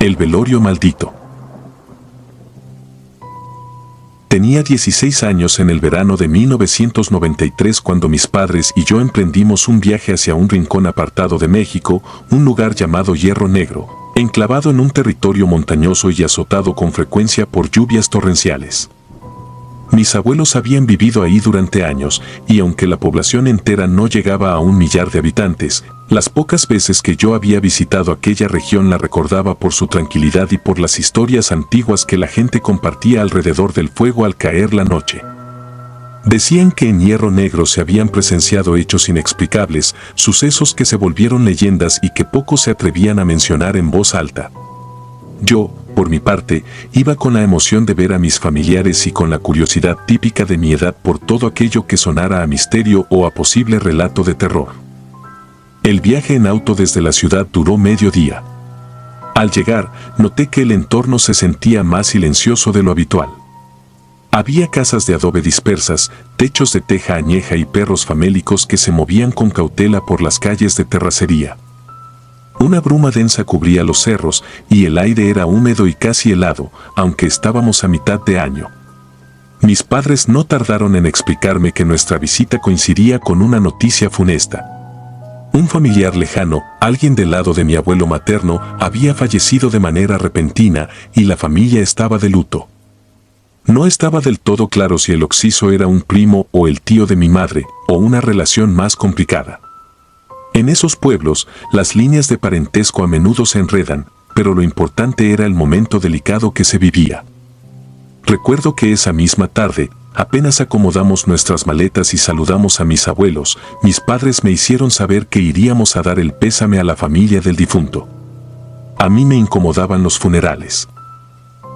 El velorio maldito. Tenía 16 años en el verano de 1993 cuando mis padres y yo emprendimos un viaje hacia un rincón apartado de México, un lugar llamado Hierro Negro, enclavado en un territorio montañoso y azotado con frecuencia por lluvias torrenciales. Mis abuelos habían vivido ahí durante años, y aunque la población entera no llegaba a 1 millar de habitantes, las pocas veces que yo había visitado aquella región la recordaba por su tranquilidad y por las historias antiguas que la gente compartía alrededor del fuego al caer la noche. Decían que en Hierro Negro se habían presenciado hechos inexplicables, sucesos que se volvieron leyendas y que pocos se atrevían a mencionar en voz alta. Yo, por mi parte, iba con la emoción de ver a mis familiares y con la curiosidad típica de mi edad por todo aquello que sonara a misterio o a posible relato de terror. El viaje en auto desde la ciudad duró medio día. Al llegar, noté que el entorno se sentía más silencioso de lo habitual. Había casas de adobe dispersas, techos de teja añeja y perros famélicos que se movían con cautela por las calles de terracería. Una bruma densa cubría los cerros y el aire era húmedo y casi helado, aunque estábamos a mitad de año. Mis padres no tardaron en explicarme que nuestra visita coincidía con una noticia funesta. Un familiar lejano, alguien del lado de mi abuelo materno, había fallecido de manera repentina y la familia estaba de luto. No estaba del todo claro si el occiso era un primo o el tío de mi madre, o una relación más complicada. En esos pueblos, las líneas de parentesco a menudo se enredan, pero lo importante era el momento delicado que se vivía. Recuerdo que esa misma tarde, apenas acomodamos nuestras maletas y saludamos a mis abuelos, mis padres me hicieron saber que iríamos a dar el pésame a la familia del difunto. A mí me incomodaban los funerales.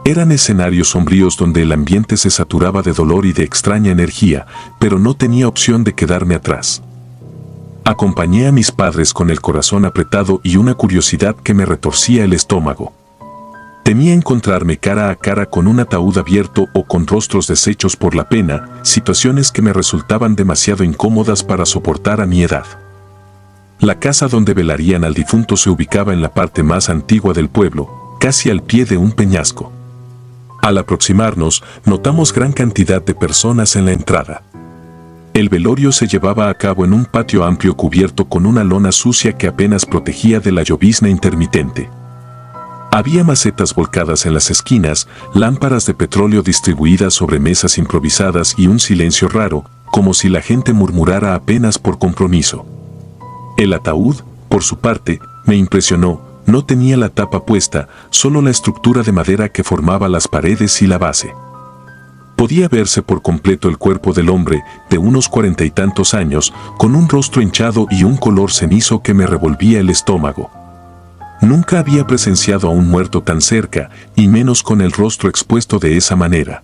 Eran escenarios sombríos donde el ambiente se saturaba de dolor y de extraña energía, pero no tenía opción de quedarme atrás. Acompañé a mis padres con el corazón apretado y una curiosidad que me retorcía el estómago. Temía encontrarme cara a cara con un ataúd abierto o con rostros deshechos por la pena, situaciones que me resultaban demasiado incómodas para soportar a mi edad. La casa donde velarían al difunto se ubicaba en la parte más antigua del pueblo, casi al pie de un peñasco. Al aproximarnos, notamos gran cantidad de personas en la entrada. El velorio se llevaba a cabo en un patio amplio cubierto con una lona sucia que apenas protegía de la llovizna intermitente. Había macetas volcadas en las esquinas, lámparas de petróleo distribuidas sobre mesas improvisadas y un silencio raro, como si la gente murmurara apenas por compromiso. El ataúd, por su parte, me impresionó. No tenía la tapa puesta, solo la estructura de madera que formaba las paredes y la base. Podía verse por completo el cuerpo del hombre, de unos 40 y tantos años, con un rostro hinchado y un color cenizo que me revolvía el estómago. Nunca había presenciado a un muerto tan cerca, y menos con el rostro expuesto de esa manera.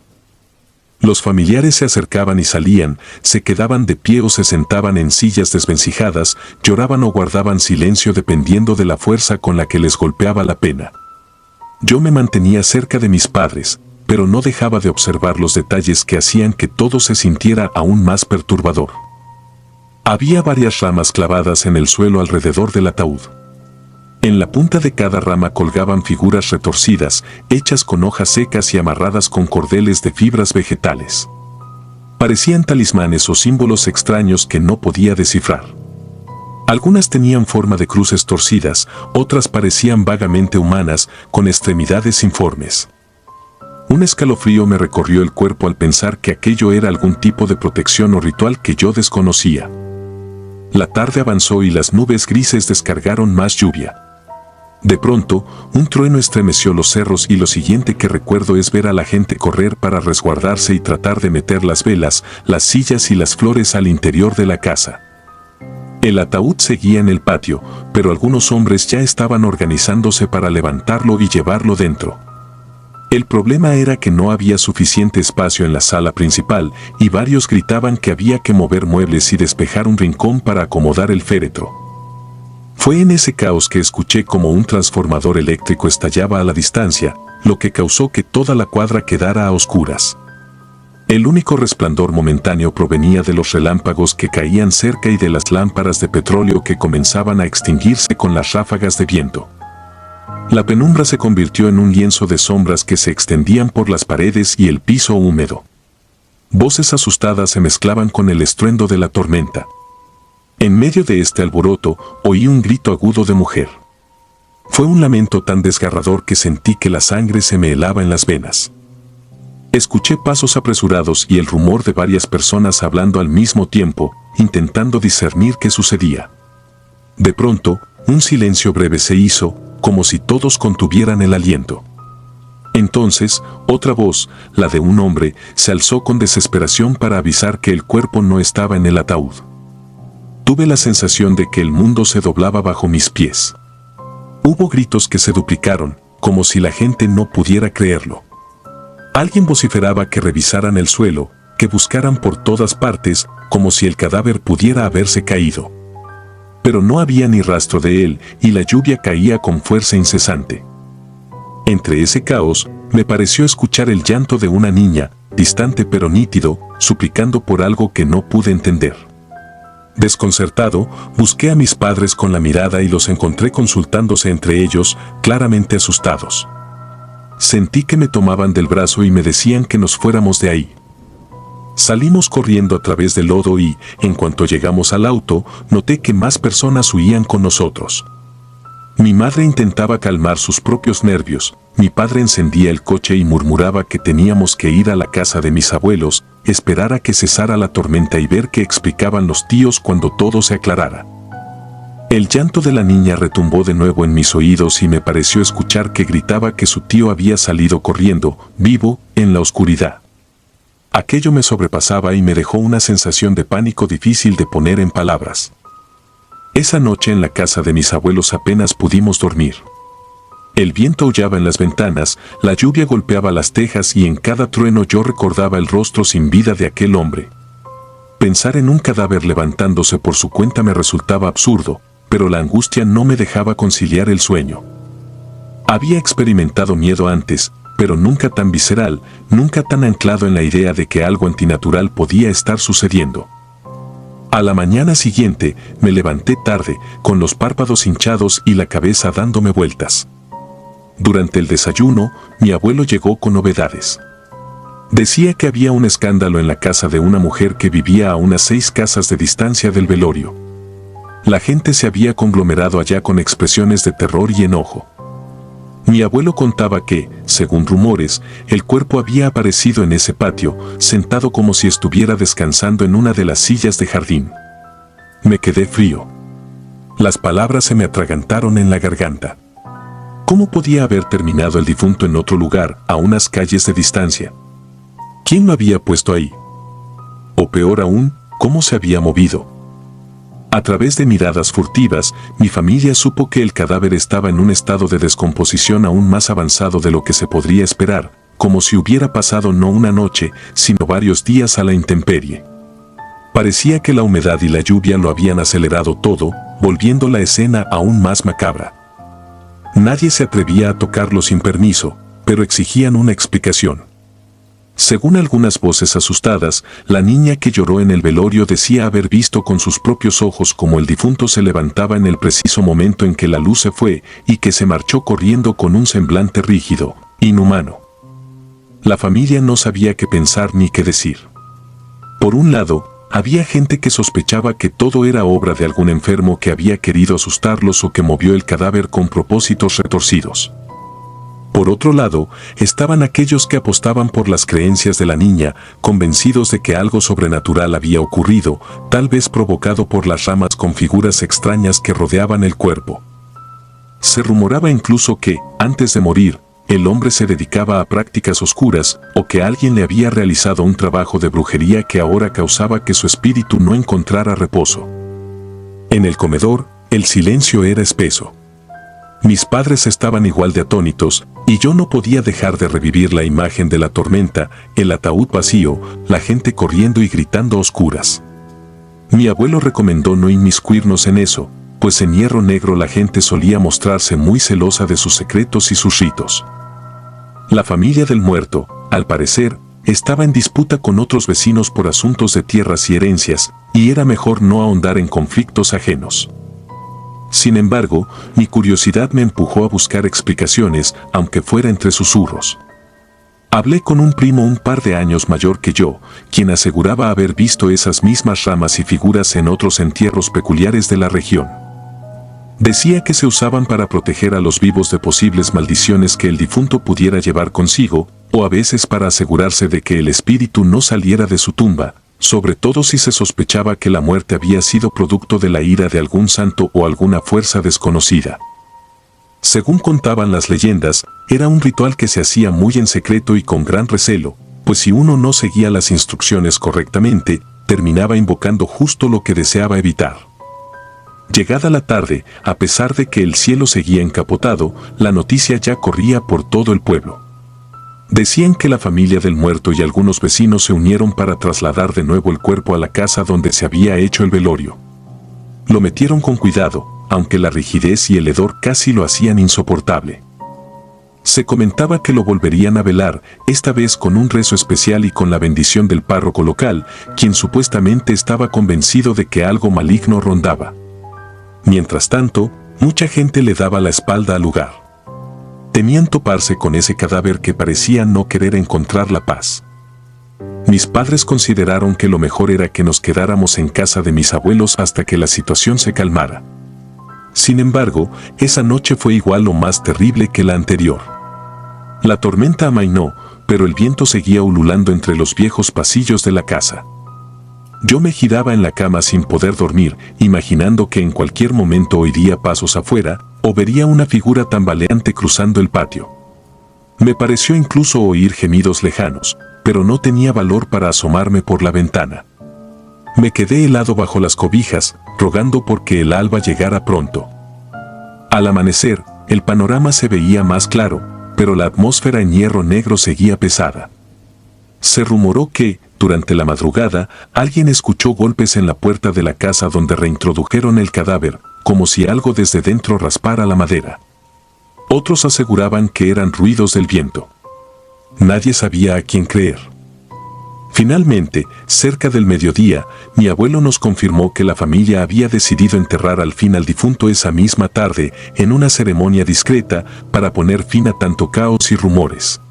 Los familiares se acercaban y salían, se quedaban de pie o se sentaban en sillas desvencijadas, lloraban o guardaban silencio dependiendo de la fuerza con la que les golpeaba la pena. Yo me mantenía cerca de mis padres, pero no dejaba de observar los detalles que hacían que todo se sintiera aún más perturbador. Había varias ramas clavadas en el suelo alrededor del ataúd. En la punta de cada rama colgaban figuras retorcidas, hechas con hojas secas y amarradas con cordeles de fibras vegetales. Parecían talismanes o símbolos extraños que no podía descifrar. Algunas tenían forma de cruces torcidas, otras parecían vagamente humanas, con extremidades informes. Un escalofrío me recorrió el cuerpo al pensar que aquello era algún tipo de protección o ritual que yo desconocía. La tarde avanzó y las nubes grises descargaron más lluvia. De pronto, un trueno estremeció los cerros y lo siguiente que recuerdo es ver a la gente correr para resguardarse y tratar de meter las velas, las sillas y las flores al interior de la casa. El ataúd seguía en el patio, pero algunos hombres ya estaban organizándose para levantarlo y llevarlo dentro. El problema era que no había suficiente espacio en la sala principal y varios gritaban que había que mover muebles y despejar un rincón para acomodar el féretro. Fue en ese caos que escuché como un transformador eléctrico estallaba a la distancia, lo que causó que toda la cuadra quedara a oscuras. El único resplandor momentáneo provenía de los relámpagos que caían cerca y de las lámparas de petróleo que comenzaban a extinguirse con las ráfagas de viento. La penumbra se convirtió en un lienzo de sombras que se extendían por las paredes y el piso húmedo. Voces asustadas se mezclaban con el estruendo de la tormenta. En medio de este alboroto, oí un grito agudo de mujer. Fue un lamento tan desgarrador que sentí que la sangre se me helaba en las venas. Escuché pasos apresurados y el rumor de varias personas hablando al mismo tiempo, intentando discernir qué sucedía. De pronto, un silencio breve se hizo, como si todos contuvieran el aliento. Entonces, otra voz, la de un hombre, se alzó con desesperación para avisar que el cuerpo no estaba en el ataúd. Tuve la sensación de que el mundo se doblaba bajo mis pies. Hubo gritos que se duplicaron, como si la gente no pudiera creerlo. Alguien vociferaba que revisaran el suelo, que buscaran por todas partes, como si el cadáver pudiera haberse caído. Pero no había ni rastro de él, y la lluvia caía con fuerza incesante. Entre ese caos, me pareció escuchar el llanto de una niña, distante pero nítido, suplicando por algo que no pude entender. Desconcertado, busqué a mis padres con la mirada y los encontré consultándose entre ellos, claramente asustados. Sentí que me tomaban del brazo y me decían que nos fuéramos de ahí. Salimos corriendo a través del lodo y, en cuanto llegamos al auto, noté que más personas huían con nosotros. Mi madre intentaba calmar sus propios nervios, mi padre encendía el coche y murmuraba que teníamos que ir a la casa de mis abuelos, esperar a que cesara la tormenta y ver qué explicaban los tíos cuando todo se aclarara. El llanto de la niña retumbó de nuevo en mis oídos y me pareció escuchar que gritaba que su tío había salido corriendo, vivo, en la oscuridad. Aquello me sobrepasaba y me dejó una sensación de pánico difícil de poner en palabras. Esa noche en la casa de mis abuelos apenas pudimos dormir. El viento aullaba en las ventanas, la lluvia golpeaba las tejas y en cada trueno yo recordaba el rostro sin vida de aquel hombre. Pensar en un cadáver levantándose por su cuenta me resultaba absurdo, pero la angustia no me dejaba conciliar el sueño. Había experimentado miedo antes, pero nunca tan visceral, nunca tan anclado en la idea de que algo antinatural podía estar sucediendo. A la mañana siguiente, me levanté tarde, con los párpados hinchados y la cabeza dándome vueltas. Durante el desayuno, mi abuelo llegó con novedades. Decía que había un escándalo en la casa de una mujer que vivía a unas 6 casas de distancia del velorio. La gente se había conglomerado allá con expresiones de terror y enojo. Mi abuelo contaba que, según rumores, el cuerpo había aparecido en ese patio, sentado como si estuviera descansando en una de las sillas de jardín. Me quedé frío. Las palabras se me atragantaron en la garganta. ¿Cómo podía haber terminado el difunto en otro lugar, a unas calles de distancia? ¿Quién lo había puesto ahí? O peor aún, ¿cómo se había movido? A través de miradas furtivas, mi familia supo que el cadáver estaba en un estado de descomposición aún más avanzado de lo que se podría esperar, como si hubiera pasado no una noche, sino varios días a la intemperie. Parecía que la humedad y la lluvia lo habían acelerado todo, volviendo la escena aún más macabra. Nadie se atrevía a tocarlo sin permiso, pero exigían una explicación. Según algunas voces asustadas, la niña que lloró en el velorio decía haber visto con sus propios ojos cómo el difunto se levantaba en el preciso momento en que la luz se fue y que se marchó corriendo con un semblante rígido, inhumano. La familia no sabía qué pensar ni qué decir. Por un lado, había gente que sospechaba que todo era obra de algún enfermo que había querido asustarlos o que movió el cadáver con propósitos retorcidos. Por otro lado, estaban aquellos que apostaban por las creencias de la niña, convencidos de que algo sobrenatural había ocurrido, tal vez provocado por las ramas con figuras extrañas que rodeaban el cuerpo. Se rumoraba incluso que, antes de morir, el hombre se dedicaba a prácticas oscuras o que alguien le había realizado un trabajo de brujería que ahora causaba que su espíritu no encontrara reposo. En el comedor, el silencio era espeso. Mis padres estaban igual de atónitos, y yo no podía dejar de revivir la imagen de la tormenta, el ataúd vacío, la gente corriendo y gritando a oscuras. Mi abuelo recomendó no inmiscuirnos en eso, pues en Hierro Negro la gente solía mostrarse muy celosa de sus secretos y sus ritos. La familia del muerto, al parecer, estaba en disputa con otros vecinos por asuntos de tierras y herencias, y era mejor no ahondar en conflictos ajenos. Sin embargo, mi curiosidad me empujó a buscar explicaciones, aunque fuera entre susurros. Hablé con un primo un par de años mayor que yo, quien aseguraba haber visto esas mismas ramas y figuras en otros entierros peculiares de la región. Decía que se usaban para proteger a los vivos de posibles maldiciones que el difunto pudiera llevar consigo, o a veces para asegurarse de que el espíritu no saliera de su tumba, sobre todo si se sospechaba que la muerte había sido producto de la ira de algún santo o alguna fuerza desconocida. Según contaban las leyendas, era un ritual que se hacía muy en secreto y con gran recelo, pues si uno no seguía las instrucciones correctamente, terminaba invocando justo lo que deseaba evitar. Llegada la tarde, a pesar de que el cielo seguía encapotado, la noticia ya corría por todo el pueblo. Decían que la familia del muerto y algunos vecinos se unieron para trasladar de nuevo el cuerpo a la casa donde se había hecho el velorio. Lo metieron con cuidado, aunque la rigidez y el hedor casi lo hacían insoportable. Se comentaba que lo volverían a velar, esta vez con un rezo especial y con la bendición del párroco local, quien supuestamente estaba convencido de que algo maligno rondaba. Mientras tanto, mucha gente le daba la espalda al lugar. Temían toparse con ese cadáver que parecía no querer encontrar la paz. Mis padres consideraron que lo mejor era que nos quedáramos en casa de mis abuelos hasta que la situación se calmara. Sin embargo, esa noche fue igual o más terrible que la anterior. La tormenta amainó, pero el viento seguía ululando entre los viejos pasillos de la casa. Yo me giraba en la cama sin poder dormir, imaginando que en cualquier momento oiría pasos afuera, o vería una figura tambaleante cruzando el patio. Me pareció incluso oír gemidos lejanos, pero no tenía valor para asomarme por la ventana. Me quedé helado bajo las cobijas, rogando porque el alba llegara pronto. Al amanecer, el panorama se veía más claro, pero la atmósfera en hierro negro seguía pesada. Se rumoró que, durante la madrugada, alguien escuchó golpes en la puerta de la casa donde reintrodujeron el cadáver, como si algo desde dentro raspara la madera. Otros aseguraban que eran ruidos del viento. Nadie sabía a quién creer. Finalmente, cerca del mediodía, mi abuelo nos confirmó que la familia había decidido enterrar al fin al difunto esa misma tarde, en una ceremonia discreta, para poner fin a tanto caos y rumores.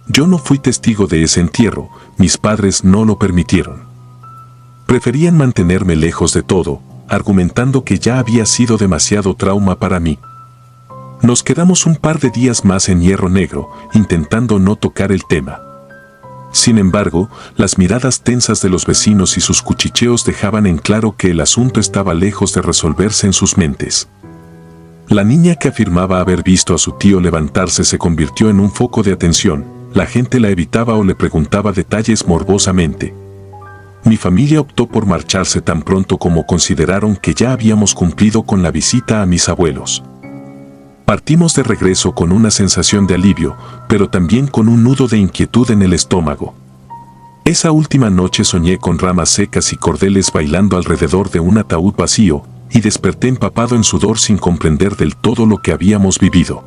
Yo no fui testigo de ese entierro, mis padres no lo permitieron. Preferían mantenerme lejos de todo, argumentando que ya había sido demasiado trauma para mí. Nos quedamos un par de días más en Hierro Negro, intentando no tocar el tema. Sin embargo, las miradas tensas de los vecinos y sus cuchicheos dejaban en claro que el asunto estaba lejos de resolverse en sus mentes. La niña que afirmaba haber visto a su tío levantarse se convirtió en un foco de atención. La gente la evitaba o le preguntaba detalles morbosamente. Mi familia optó por marcharse tan pronto como consideraron que ya habíamos cumplido con la visita a mis abuelos. Partimos de regreso con una sensación de alivio, pero también con un nudo de inquietud en el estómago. Esa última noche soñé con ramas secas y cordeles bailando alrededor de un ataúd vacío, y desperté empapado en sudor sin comprender del todo lo que habíamos vivido.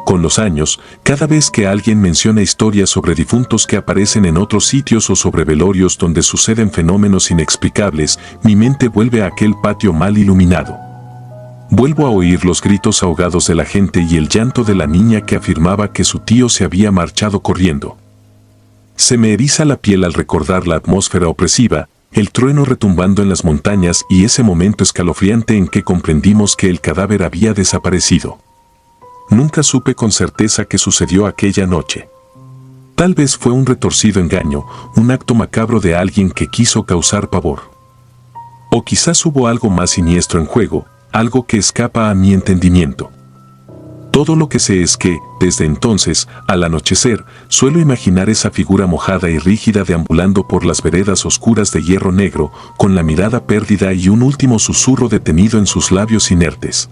Con los años, cada vez que alguien menciona historias sobre difuntos que aparecen en otros sitios o sobre velorios donde suceden fenómenos inexplicables, mi mente vuelve a aquel patio mal iluminado. Vuelvo a oír los gritos ahogados de la gente y el llanto de la niña que afirmaba que su tío se había marchado corriendo. Se me eriza la piel al recordar la atmósfera opresiva, el trueno retumbando en las montañas y ese momento escalofriante en que comprendimos que el cadáver había desaparecido. Nunca supe con certeza qué sucedió aquella noche. Tal vez fue un retorcido engaño, un acto macabro de alguien que quiso causar pavor. O quizás hubo algo más siniestro en juego, algo que escapa a mi entendimiento. Todo lo que sé es que, desde entonces, al anochecer, suelo imaginar esa figura mojada y rígida deambulando por las veredas oscuras de Hierro Negro, con la mirada perdida y un último susurro detenido en sus labios inertes.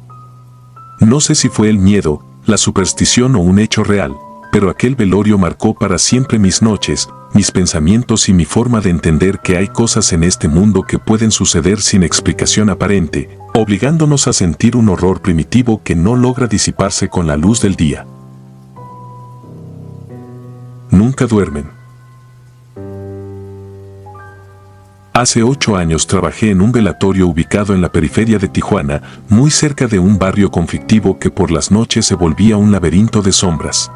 No sé si fue el miedo, la superstición o un hecho real, pero aquel velorio marcó para siempre mis noches, mis pensamientos y mi forma de entender que hay cosas en este mundo que pueden suceder sin explicación aparente, obligándonos a sentir un horror primitivo que no logra disiparse con la luz del día. Nunca duermen. Hace 8 años trabajé en un velatorio ubicado en la periferia de Tijuana, muy cerca de un barrio conflictivo que por las noches se volvía un laberinto de sombras.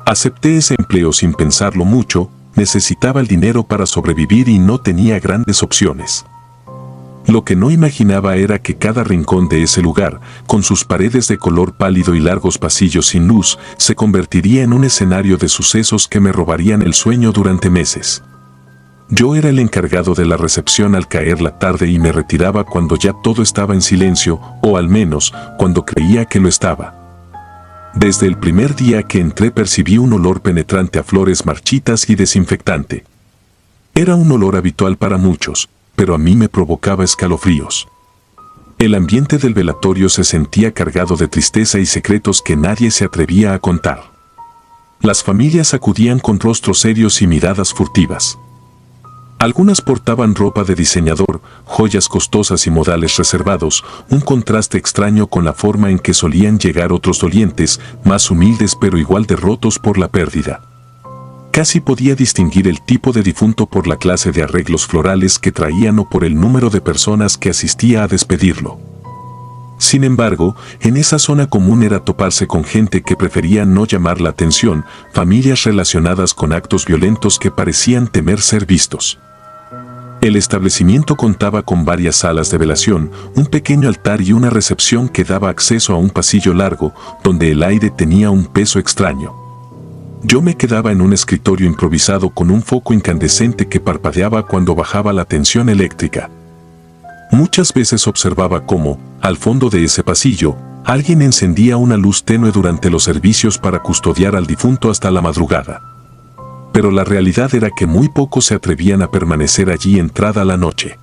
Acepté ese empleo sin pensarlo mucho, necesitaba el dinero para sobrevivir y no tenía grandes opciones. Lo que no imaginaba era que cada rincón de ese lugar, con sus paredes de color pálido y largos pasillos sin luz, se convertiría en un escenario de sucesos que me robarían el sueño durante meses. Yo era el encargado de la recepción al caer la tarde y me retiraba cuando ya todo estaba en silencio, o al menos, cuando creía que lo estaba. Desde el primer día que entré percibí un olor penetrante a flores marchitas y desinfectante. Era un olor habitual para muchos, pero a mí me provocaba escalofríos. El ambiente del velatorio se sentía cargado de tristeza y secretos que nadie se atrevía a contar. Las familias acudían con rostros serios y miradas furtivas. Algunas portaban ropa de diseñador, joyas costosas y modales reservados, un contraste extraño con la forma en que solían llegar otros dolientes, más humildes pero igual de rotos por la pérdida. Casi podía distinguir el tipo de difunto por la clase de arreglos florales que traían o por el número de personas que asistía a despedirlo. Sin embargo, en esa zona común era toparse con gente que prefería no llamar la atención, familias relacionadas con actos violentos que parecían temer ser vistos. El establecimiento contaba con varias salas de velación, un pequeño altar y una recepción que daba acceso a un pasillo largo, donde el aire tenía un peso extraño. Yo me quedaba en un escritorio improvisado con un foco incandescente que parpadeaba cuando bajaba la tensión eléctrica. Muchas veces observaba cómo, al fondo de ese pasillo, alguien encendía una luz tenue durante los servicios para custodiar al difunto hasta la madrugada. Pero la realidad era que muy pocos se atrevían a permanecer allí entrada la noche.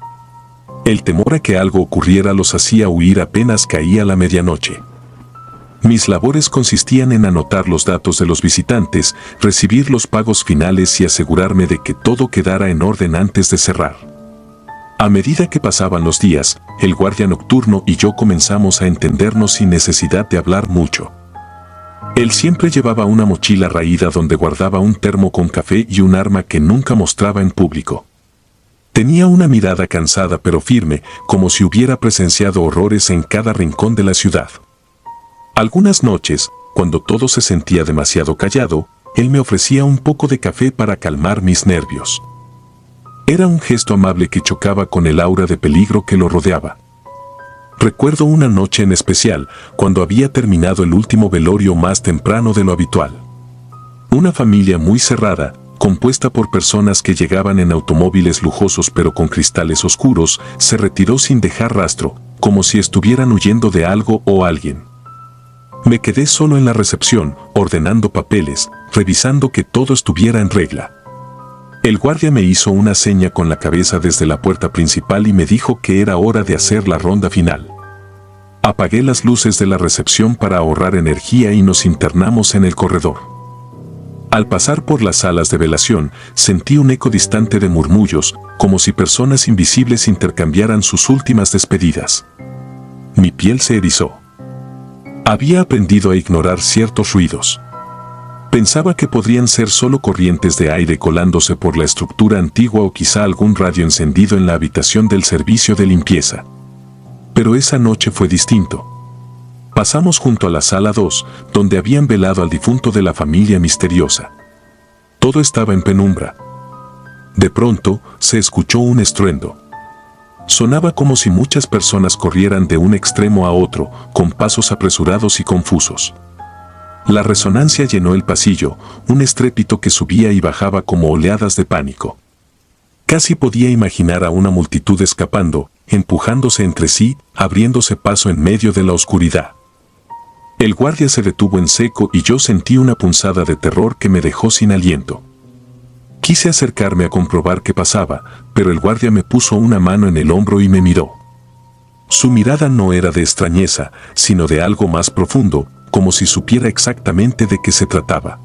El temor a que algo ocurriera los hacía huir apenas caía la medianoche. Mis labores consistían en anotar los datos de los visitantes, recibir los pagos finales y asegurarme de que todo quedara en orden antes de cerrar. A medida que pasaban los días, el guardia nocturno y yo comenzamos a entendernos sin necesidad de hablar mucho. Él siempre llevaba una mochila raída donde guardaba un termo con café y un arma que nunca mostraba en público. Tenía una mirada cansada pero firme, como si hubiera presenciado horrores en cada rincón de la ciudad. Algunas noches, cuando todo se sentía demasiado callado, él me ofrecía un poco de café para calmar mis nervios. Era un gesto amable que chocaba con el aura de peligro que lo rodeaba. Recuerdo una noche en especial, cuando había terminado el último velorio más temprano de lo habitual. Una familia muy cerrada, compuesta por personas que llegaban en automóviles lujosos pero con cristales oscuros, se retiró sin dejar rastro, como si estuvieran huyendo de algo o alguien. Me quedé solo en la recepción, ordenando papeles, revisando que todo estuviera en regla. El guardia me hizo una seña con la cabeza desde la puerta principal y me dijo que era hora de hacer la ronda final. Apagué las luces de la recepción para ahorrar energía y nos internamos en el corredor. Al pasar por las salas de velación, sentí un eco distante de murmullos, como si personas invisibles intercambiaran sus últimas despedidas. Mi piel se erizó. Había aprendido a ignorar ciertos ruidos. Pensaba que podrían ser solo corrientes de aire colándose por la estructura antigua o quizá algún radio encendido en la habitación del servicio de limpieza. Pero esa noche fue distinto. Pasamos junto a la sala 2, donde habían velado al difunto de la familia misteriosa. Todo estaba en penumbra. De pronto, se escuchó un estruendo. Sonaba como si muchas personas corrieran de un extremo a otro, con pasos apresurados y confusos. La resonancia llenó el pasillo, un estrépito que subía y bajaba como oleadas de pánico. Casi podía imaginar a una multitud escapando, empujándose entre sí, abriéndose paso en medio de la oscuridad. El guardia se detuvo en seco y yo sentí una punzada de terror que me dejó sin aliento. Quise acercarme a comprobar qué pasaba, pero el guardia me puso una mano en el hombro y me miró. Su mirada no era de extrañeza, sino de algo más profundo, como si supiera exactamente de qué se trataba.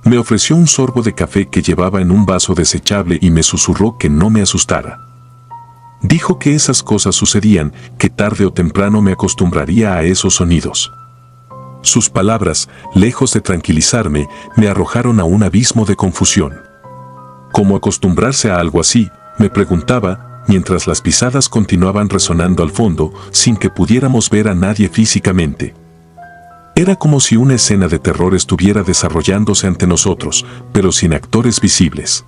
Me ofreció un sorbo de café que llevaba en un vaso desechable y me susurró que no me asustara. Dijo que esas cosas sucedían, que tarde o temprano me acostumbraría a esos sonidos. Sus palabras, lejos de tranquilizarme, me arrojaron a un abismo de confusión. ¿Cómo acostumbrarse a algo así, Me preguntaba, mientras las pisadas continuaban resonando al fondo, sin que pudiéramos ver a nadie físicamente. Era como si una escena de terror estuviera desarrollándose ante nosotros, pero sin actores visibles.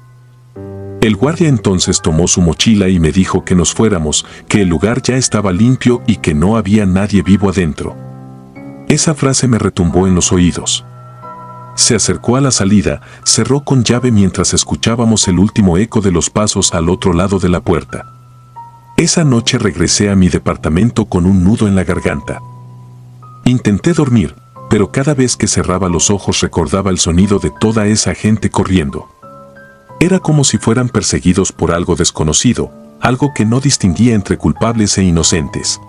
El guardia entonces tomó su mochila y me dijo que nos fuéramos, que el lugar ya estaba limpio y que no había nadie vivo adentro. Esa frase me retumbó en los oídos. Se acercó a la salida, cerró con llave mientras escuchábamos el último eco de los pasos al otro lado de la puerta. Esa noche regresé a mi departamento con un nudo en la garganta. Intenté dormir, pero cada vez que cerraba los ojos recordaba el sonido de toda esa gente corriendo. Era como si fueran perseguidos por algo desconocido, algo que no distinguía entre culpables e inocentes.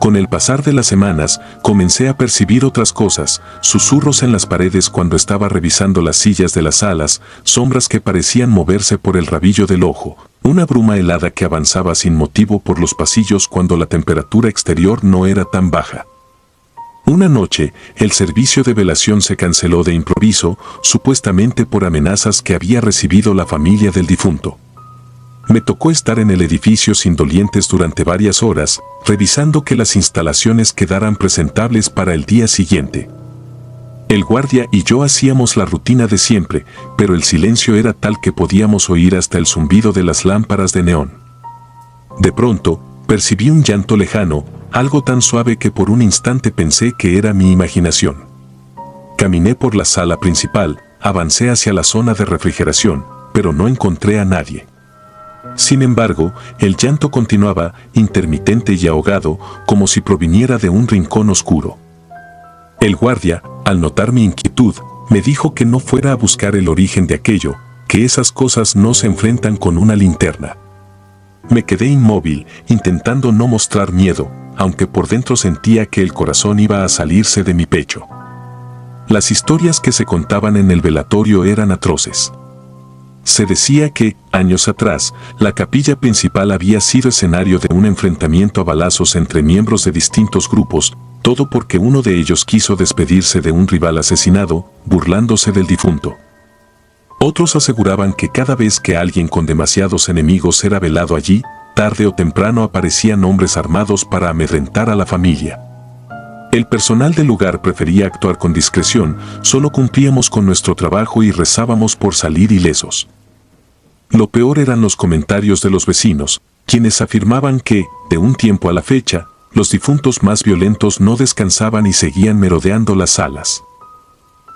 Con el pasar de las semanas, comencé a percibir otras cosas, susurros en las paredes cuando estaba revisando las sillas de las salas, sombras que parecían moverse por el rabillo del ojo, una bruma helada que avanzaba sin motivo por los pasillos cuando la temperatura exterior no era tan baja. Una noche, el servicio de velación se canceló de improviso, supuestamente por amenazas que había recibido la familia del difunto. Me tocó estar en el edificio sin dolientes durante varias horas, revisando que las instalaciones quedaran presentables para el día siguiente. El guardia y yo hacíamos la rutina de siempre, pero el silencio era tal que podíamos oír hasta el zumbido de las lámparas de neón. De pronto, percibí un llanto lejano, algo tan suave que por un instante pensé que era mi imaginación. Caminé por la sala principal, avancé hacia la zona de refrigeración, pero no encontré a nadie. Sin embargo, el llanto continuaba, intermitente y ahogado, como si proviniera de un rincón oscuro. El guardia, al notar mi inquietud, me dijo que no fuera a buscar el origen de aquello, que esas cosas no se enfrentan con una linterna. Me quedé inmóvil, intentando no mostrar miedo, aunque por dentro sentía que el corazón iba a salirse de mi pecho. Las historias que se contaban en el velatorio eran atroces. Se decía que, años atrás, la capilla principal había sido escenario de un enfrentamiento a balazos entre miembros de distintos grupos, todo porque uno de ellos quiso despedirse de un rival asesinado, burlándose del difunto. Otros aseguraban que cada vez que alguien con demasiados enemigos era velado allí, tarde o temprano aparecían hombres armados para amedrentar a la familia. El personal del lugar prefería actuar con discreción, solo cumplíamos con nuestro trabajo y rezábamos por salir ilesos. Lo peor eran los comentarios de los vecinos, quienes afirmaban que, de un tiempo a la fecha, los difuntos más violentos no descansaban y seguían merodeando las salas.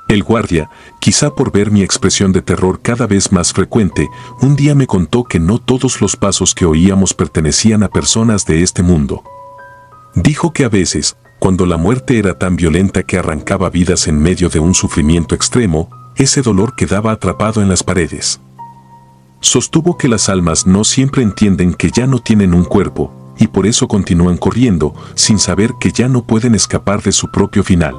El guardia, quizá por ver mi expresión de terror cada vez más frecuente, un día me contó que no todos los pasos que oíamos pertenecían a personas de este mundo. Dijo que a veces, cuando la muerte era tan violenta que arrancaba vidas en medio de un sufrimiento extremo, ese dolor quedaba atrapado en las paredes. Sostuvo que las almas no siempre entienden que ya no tienen un cuerpo, y por eso continúan corriendo, sin saber que ya no pueden escapar de su propio final.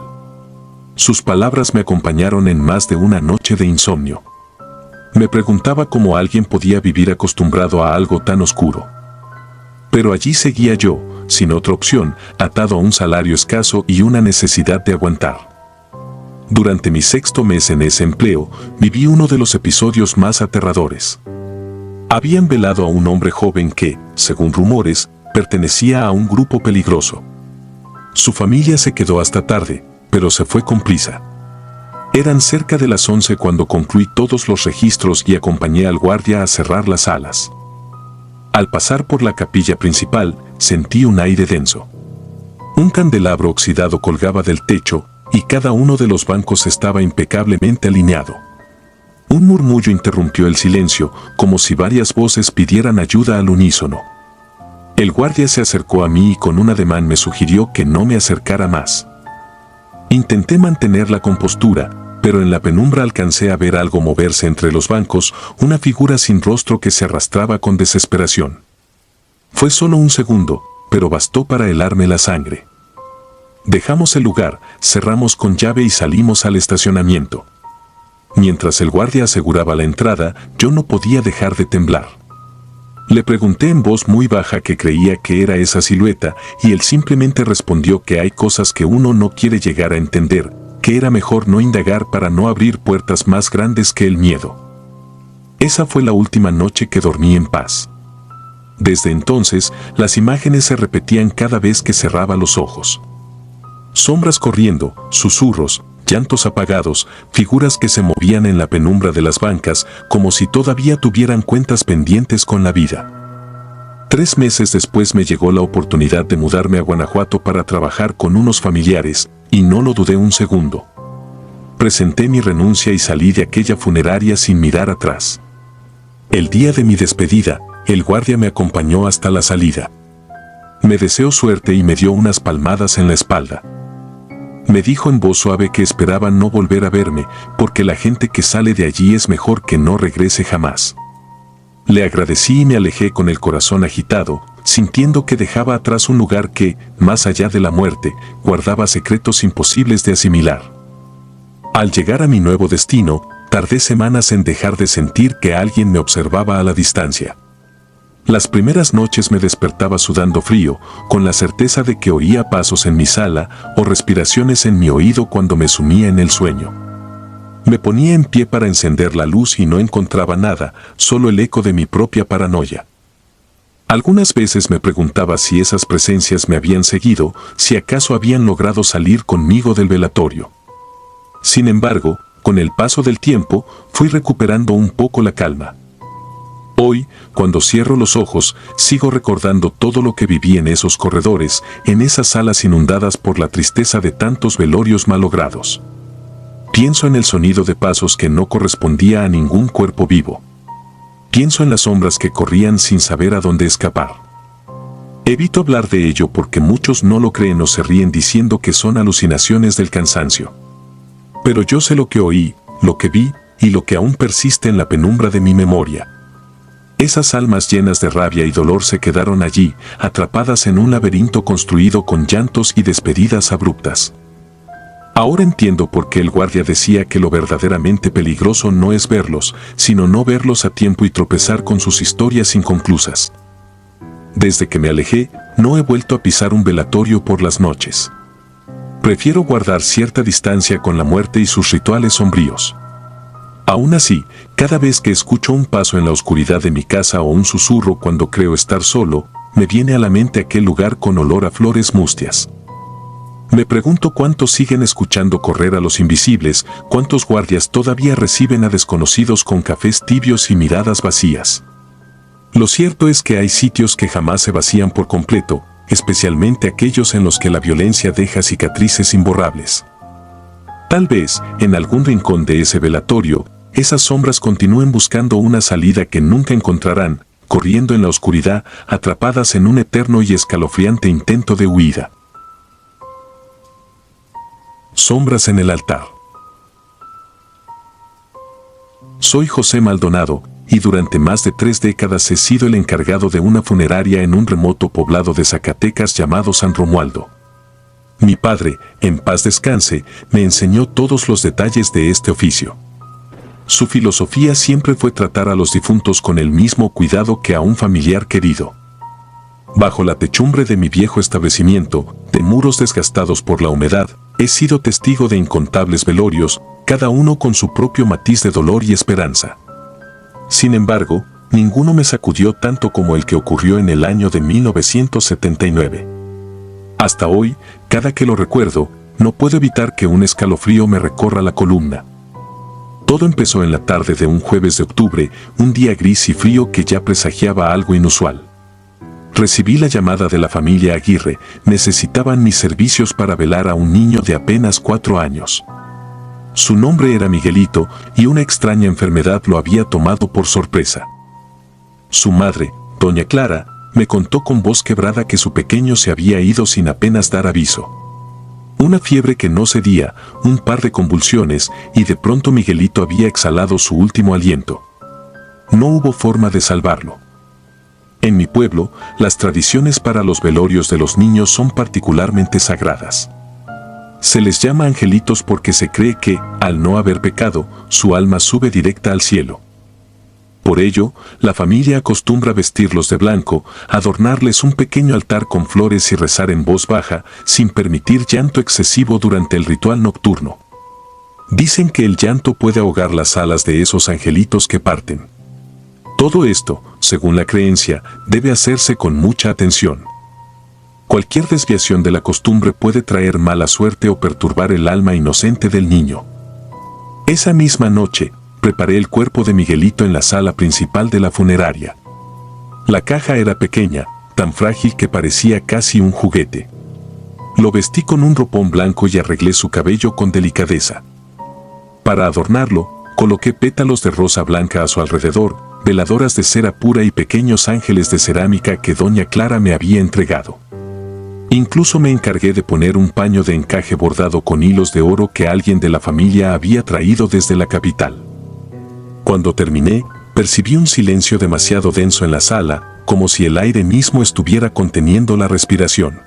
Sus palabras me acompañaron en más de una noche de insomnio. Me preguntaba cómo alguien podía vivir acostumbrado a algo tan oscuro. Pero allí seguía yo, sin otra opción, atado a un salario escaso y una necesidad de aguantar. Durante mi 6º mes en ese empleo, viví uno de los episodios más aterradores. Habían velado a un hombre joven que, según rumores, pertenecía a un grupo peligroso. Su familia se quedó hasta tarde, pero se fue con prisa. Eran cerca de las 11 cuando concluí todos los registros y acompañé al guardia a cerrar las salas. Al pasar por la capilla principal, sentí un aire denso. Un candelabro oxidado colgaba del techo, y cada uno de los bancos estaba impecablemente alineado. Un murmullo interrumpió el silencio, como si varias voces pidieran ayuda al unísono. El guardia se acercó a mí y con un ademán me sugirió que no me acercara más. Intenté mantener la compostura, pero en la penumbra alcancé a ver algo moverse entre los bancos, una figura sin rostro que se arrastraba con desesperación. Fue solo un segundo, pero bastó para helarme la sangre. Dejamos el lugar, cerramos con llave y salimos al estacionamiento. Mientras el guardia aseguraba la entrada, yo no podía dejar de temblar. Le pregunté en voz muy baja qué creía que era esa silueta, y él simplemente respondió que hay cosas que uno no quiere llegar a entender, que era mejor no indagar para no abrir puertas más grandes que el miedo. Esa fue la última noche que dormí en paz. Desde entonces, las imágenes se repetían cada vez que cerraba los ojos. Sombras corriendo, susurros, llantos apagados, figuras que se movían en la penumbra de las bancas como si todavía tuvieran cuentas pendientes con la vida. 3 meses después me llegó la oportunidad de mudarme a Guanajuato para trabajar con unos familiares, y no lo dudé un segundo. Presenté mi renuncia y salí de aquella funeraria sin mirar atrás. El día de mi despedida, el guardia me acompañó hasta la salida. Me deseó suerte y me dio unas palmadas en la espalda. Me dijo en voz suave que esperaba no volver a verme, porque la gente que sale de allí es mejor que no regrese jamás. Le agradecí y me alejé con el corazón agitado, sintiendo que dejaba atrás un lugar que, más allá de la muerte, guardaba secretos imposibles de asimilar. Al llegar a mi nuevo destino, tardé semanas en dejar de sentir que alguien me observaba a la distancia. Las primeras noches me despertaba sudando frío, con la certeza de que oía pasos en mi sala o respiraciones en mi oído cuando me sumía en el sueño. Me ponía en pie para encender la luz y no encontraba nada, solo el eco de mi propia paranoia. Algunas veces me preguntaba si esas presencias me habían seguido, si acaso habían logrado salir conmigo del velatorio. Sin embargo, con el paso del tiempo, fui recuperando un poco la calma. Hoy, cuando cierro los ojos, sigo recordando todo lo que viví en esos corredores, en esas salas inundadas por la tristeza de tantos velorios malogrados. Pienso en el sonido de pasos que no correspondía a ningún cuerpo vivo. Pienso en las sombras que corrían sin saber a dónde escapar. Evito hablar de ello porque muchos no lo creen o se ríen diciendo que son alucinaciones del cansancio. Pero yo sé lo que oí, lo que vi y lo que aún persiste en la penumbra de mi memoria. Esas almas llenas de rabia y dolor se quedaron allí, atrapadas en un laberinto construido con llantos y despedidas abruptas. Ahora entiendo por qué el guardia decía que lo verdaderamente peligroso no es verlos, sino no verlos a tiempo y tropezar con sus historias inconclusas. Desde que me alejé, no he vuelto a pisar un velatorio por las noches. Prefiero guardar cierta distancia con la muerte y sus rituales sombríos. Aún así, cada vez que escucho un paso en la oscuridad de mi casa o un susurro cuando creo estar solo, me viene a la mente aquel lugar con olor a flores mustias. Me pregunto cuántos siguen escuchando correr a los invisibles, cuántos guardias todavía reciben a desconocidos con cafés tibios y miradas vacías. Lo cierto es que hay sitios que jamás se vacían por completo, especialmente aquellos en los que la violencia deja cicatrices imborrables. Tal vez, en algún rincón de ese velatorio, esas sombras continúen buscando una salida que nunca encontrarán, corriendo en la oscuridad, atrapadas en un eterno y escalofriante intento de huida. Sombras en el altar. Soy José Maldonado, y durante más de 3 décadas he sido el encargado de una funeraria en un remoto poblado de Zacatecas llamado San Romualdo. Mi padre, en paz descanse, me enseñó todos los detalles de este oficio. Su filosofía siempre fue tratar a los difuntos con el mismo cuidado que a un familiar querido. Bajo la techumbre de mi viejo establecimiento, de muros desgastados por la humedad, he sido testigo de incontables velorios, cada uno con su propio matiz de dolor y esperanza. Sin embargo, ninguno me sacudió tanto como el que ocurrió en el año de 1979. Hasta hoy, cada que lo recuerdo, no puedo evitar que un escalofrío me recorra la columna. Todo empezó en la tarde de un jueves de octubre, un día gris y frío que ya presagiaba algo inusual. Recibí la llamada de la familia Aguirre, necesitaban mis servicios para velar a un niño de apenas 4 años. Su nombre era Miguelito y una extraña enfermedad lo había tomado por sorpresa. Su madre, doña Clara, me contó con voz quebrada que su pequeño se había ido sin apenas dar aviso. Una fiebre que no cedía, un par de convulsiones y de pronto Miguelito había exhalado su último aliento. No hubo forma de salvarlo. En mi pueblo, las tradiciones para los velorios de los niños son particularmente sagradas. Se les llama angelitos porque se cree que, al no haber pecado, su alma sube directa al cielo. Por ello, la familia acostumbra vestirlos de blanco, adornarles un pequeño altar con flores y rezar en voz baja, sin permitir llanto excesivo durante el ritual nocturno. Dicen que el llanto puede ahogar las alas de esos angelitos que parten. Todo esto, según la creencia, debe hacerse con mucha atención. Cualquier desviación de la costumbre puede traer mala suerte o perturbar el alma inocente del niño. Esa misma noche, preparé el cuerpo de Miguelito en la sala principal de la funeraria. La caja era pequeña, tan frágil que parecía casi un juguete. Lo vestí con un ropón blanco y arreglé su cabello con delicadeza. Para adornarlo, coloqué pétalos de rosa blanca a su alrededor, veladoras de cera pura y pequeños ángeles de cerámica que doña Clara me había entregado. Incluso me encargué de poner un paño de encaje bordado con hilos de oro que alguien de la familia había traído desde la capital. Cuando terminé, percibí un silencio demasiado denso en la sala, como si el aire mismo estuviera conteniendo la respiración.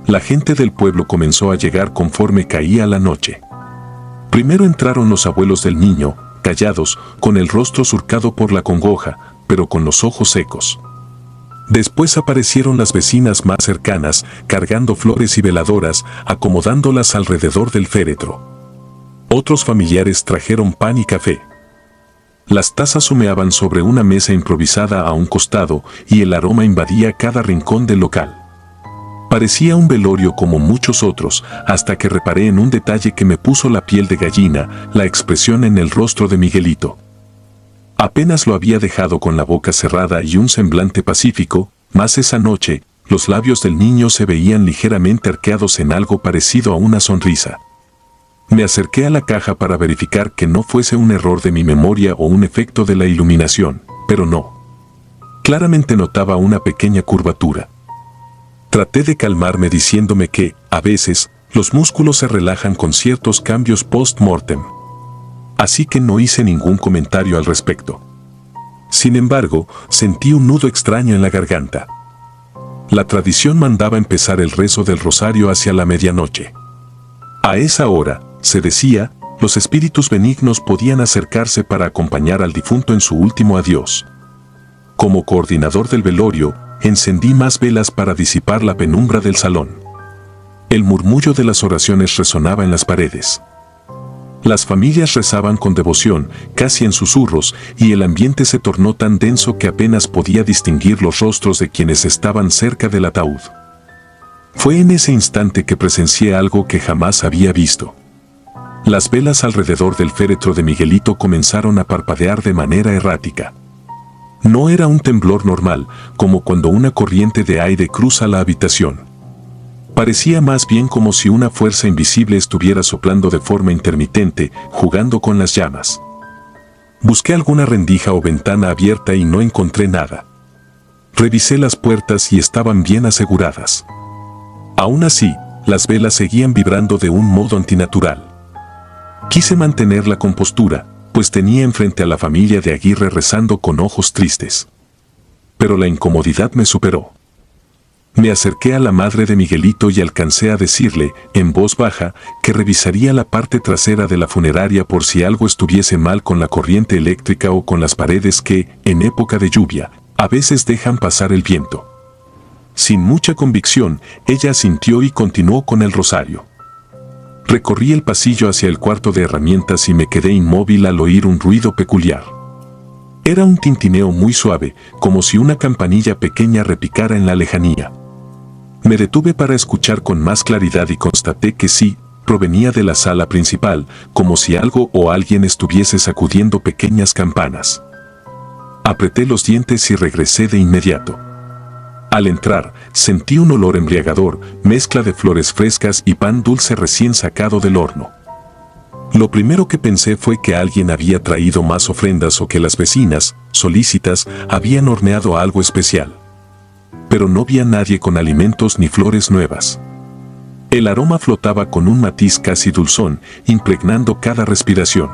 La gente del pueblo comenzó a llegar conforme caía la noche. Primero entraron los abuelos del niño, callados, con el rostro surcado por la congoja, pero con los ojos secos. Después aparecieron las vecinas más cercanas, cargando flores y veladoras, acomodándolas alrededor del féretro. Otros familiares trajeron pan y café. Las tazas humeaban sobre una mesa improvisada a un costado y el aroma invadía cada rincón del local. Parecía un velorio como muchos otros, hasta que reparé en un detalle que me puso la piel de gallina, la expresión en el rostro de Miguelito. Apenas lo había dejado con la boca cerrada y un semblante pacífico, mas esa noche, los labios del niño se veían ligeramente arqueados en algo parecido a una sonrisa. Me acerqué a la caja para verificar que no fuese un error de mi memoria o un efecto de la iluminación, pero no. Claramente notaba una pequeña curvatura. Traté de calmarme diciéndome que, a veces, los músculos se relajan con ciertos cambios post-mortem. Así que no hice ningún comentario al respecto. Sin embargo, sentí un nudo extraño en la garganta. La tradición mandaba empezar el rezo del rosario hacia la medianoche. A esa hora, se decía, los espíritus benignos podían acercarse para acompañar al difunto en su último adiós. Como coordinador del velorio, encendí más velas para disipar la penumbra del salón. El murmullo de las oraciones resonaba en las paredes. Las familias rezaban con devoción, casi en susurros, y el ambiente se tornó tan denso que apenas podía distinguir los rostros de quienes estaban cerca del ataúd. Fue en ese instante que presencié algo que jamás había visto. Las velas alrededor del féretro de Miguelito comenzaron a parpadear de manera errática. No era un temblor normal, como cuando una corriente de aire cruza la habitación. Parecía más bien como si una fuerza invisible estuviera soplando de forma intermitente, jugando con las llamas. Busqué alguna rendija o ventana abierta y no encontré nada. Revisé las puertas y estaban bien aseguradas. Aún así, las velas seguían vibrando de un modo antinatural. Quise mantener la compostura, pues tenía enfrente a la familia de Aguirre rezando con ojos tristes. Pero la incomodidad me superó. Me acerqué a la madre de Miguelito y alcancé a decirle, en voz baja, que revisaría la parte trasera de la funeraria por si algo estuviese mal con la corriente eléctrica o con las paredes que, en época de lluvia, a veces dejan pasar el viento. Sin mucha convicción, ella asintió y continuó con el rosario. Recorrí el pasillo hacia el cuarto de herramientas y me quedé inmóvil al oír un ruido peculiar. Era un tintineo muy suave, como si una campanilla pequeña repicara en la lejanía. Me detuve para escuchar con más claridad y constaté que sí, provenía de la sala principal, como si algo o alguien estuviese sacudiendo pequeñas campanas. Apreté los dientes y regresé de inmediato. Al entrar, sentí un olor embriagador, mezcla de flores frescas y pan dulce recién sacado del horno. Lo primero que pensé fue que alguien había traído más ofrendas o que las vecinas, solícitas, habían horneado algo especial. Pero no vi a nadie con alimentos ni flores nuevas. El aroma flotaba con un matiz casi dulzón, impregnando cada respiración.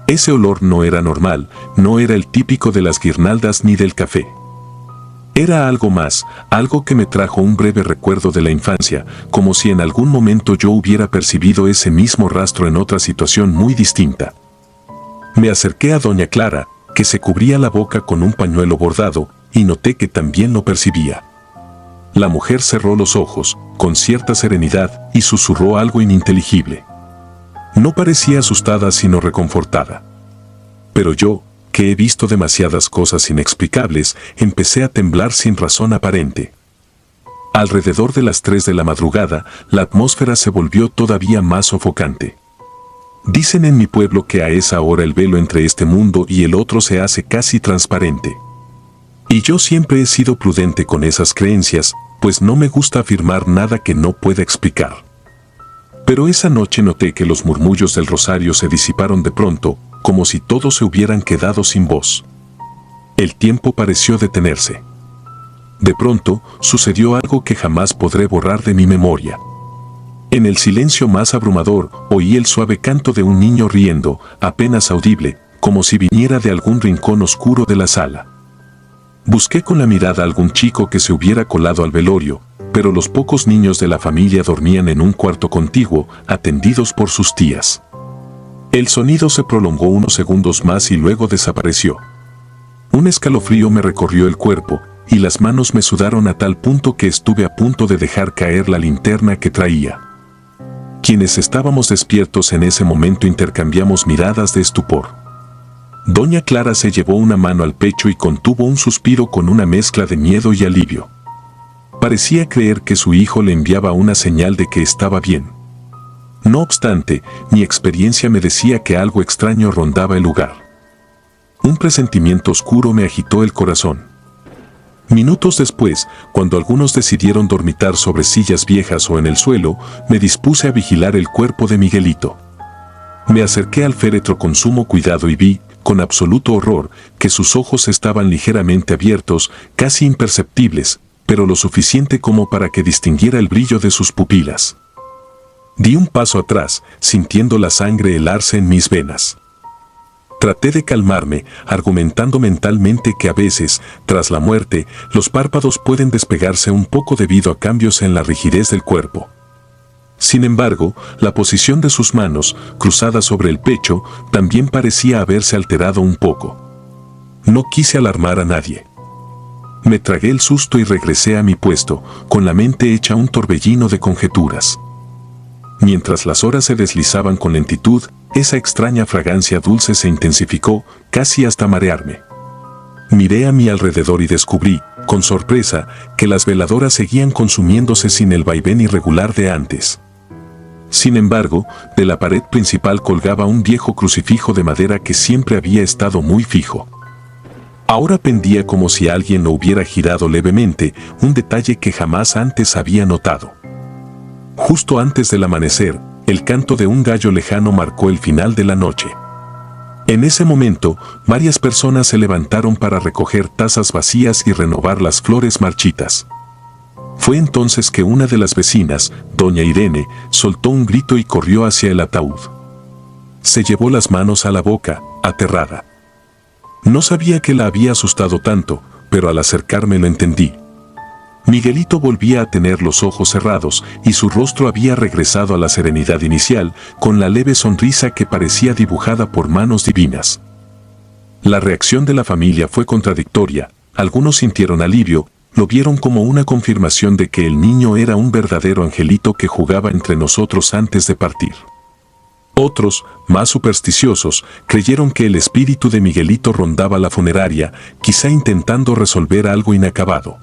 Ese olor no era normal, no era el típico de las guirnaldas ni del café. Era algo más, algo que me trajo un breve recuerdo de la infancia, como si en algún momento yo hubiera percibido ese mismo rastro en otra situación muy distinta. Me acerqué a doña Clara, que se cubría la boca con un pañuelo bordado, y noté que también lo percibía. La mujer cerró los ojos, con cierta serenidad, y susurró algo ininteligible. No parecía asustada sino reconfortada. Pero yo, que he visto demasiadas cosas inexplicables, empecé a temblar sin razón aparente. Alrededor de las 3 de la madrugada, la atmósfera se volvió todavía más sofocante. Dicen en mi pueblo que a esa hora el velo entre este mundo y el otro se hace casi transparente. Y yo siempre he sido prudente con esas creencias, pues no me gusta afirmar nada que no pueda explicar. Pero esa noche noté que los murmullos del rosario se disiparon de pronto, como si todos se hubieran quedado sin voz. El tiempo pareció detenerse. De pronto, sucedió algo que jamás podré borrar de mi memoria. En el silencio más abrumador, oí el suave canto de un niño riendo, apenas audible, como si viniera de algún rincón oscuro de la sala. Busqué con la mirada a algún chico que se hubiera colado al velorio, pero los pocos niños de la familia dormían en un cuarto contiguo, atendidos por sus tías. El sonido se prolongó unos segundos más y luego desapareció. Un escalofrío me recorrió el cuerpo, y las manos me sudaron a tal punto que estuve a punto de dejar caer la linterna que traía. Quienes estábamos despiertos en ese momento intercambiamos miradas de estupor. Doña Clara se llevó una mano al pecho y contuvo un suspiro con una mezcla de miedo y alivio. Parecía creer que su hijo le enviaba una señal de que estaba bien. No obstante, mi experiencia me decía que algo extraño rondaba el lugar. Un presentimiento oscuro me agitó el corazón. Minutos después, cuando algunos decidieron dormitar sobre sillas viejas o en el suelo, me dispuse a vigilar el cuerpo de Miguelito. Me acerqué al féretro con sumo cuidado y vi, con absoluto horror, que sus ojos estaban ligeramente abiertos, casi imperceptibles, pero lo suficiente como para que distinguiera el brillo de sus pupilas. Di un paso atrás, sintiendo la sangre helarse en mis venas. Traté de calmarme, argumentando mentalmente que a veces, tras la muerte, los párpados pueden despegarse un poco debido a cambios en la rigidez del cuerpo. Sin embargo, la posición de sus manos, cruzadas sobre el pecho, también parecía haberse alterado un poco. No quise alarmar a nadie. Me tragué el susto y regresé a mi puesto, con la mente hecha un torbellino de conjeturas. Mientras las horas se deslizaban con lentitud, esa extraña fragancia dulce se intensificó, casi hasta marearme. Miré a mi alrededor y descubrí, con sorpresa, que las veladoras seguían consumiéndose sin el vaivén irregular de antes. Sin embargo, de la pared principal colgaba un viejo crucifijo de madera que siempre había estado muy fijo. Ahora pendía como si alguien lo hubiera girado levemente, un detalle que jamás antes había notado. Justo antes del amanecer, el canto de un gallo lejano marcó el final de la noche. En ese momento, varias personas se levantaron para recoger tazas vacías y renovar las flores marchitas. Fue entonces que una de las vecinas, doña Irene, soltó un grito y corrió hacia el ataúd. Se llevó las manos a la boca, aterrada. No sabía qué la había asustado tanto, pero al acercarme lo entendí. Miguelito volvía a tener los ojos cerrados y su rostro había regresado a la serenidad inicial, con la leve sonrisa que parecía dibujada por manos divinas. La reacción de la familia fue contradictoria. Algunos sintieron alivio, lo vieron como una confirmación de que el niño era un verdadero angelito que jugaba entre nosotros antes de partir. Otros, más supersticiosos, creyeron que el espíritu de Miguelito rondaba la funeraria, quizá intentando resolver algo inacabado.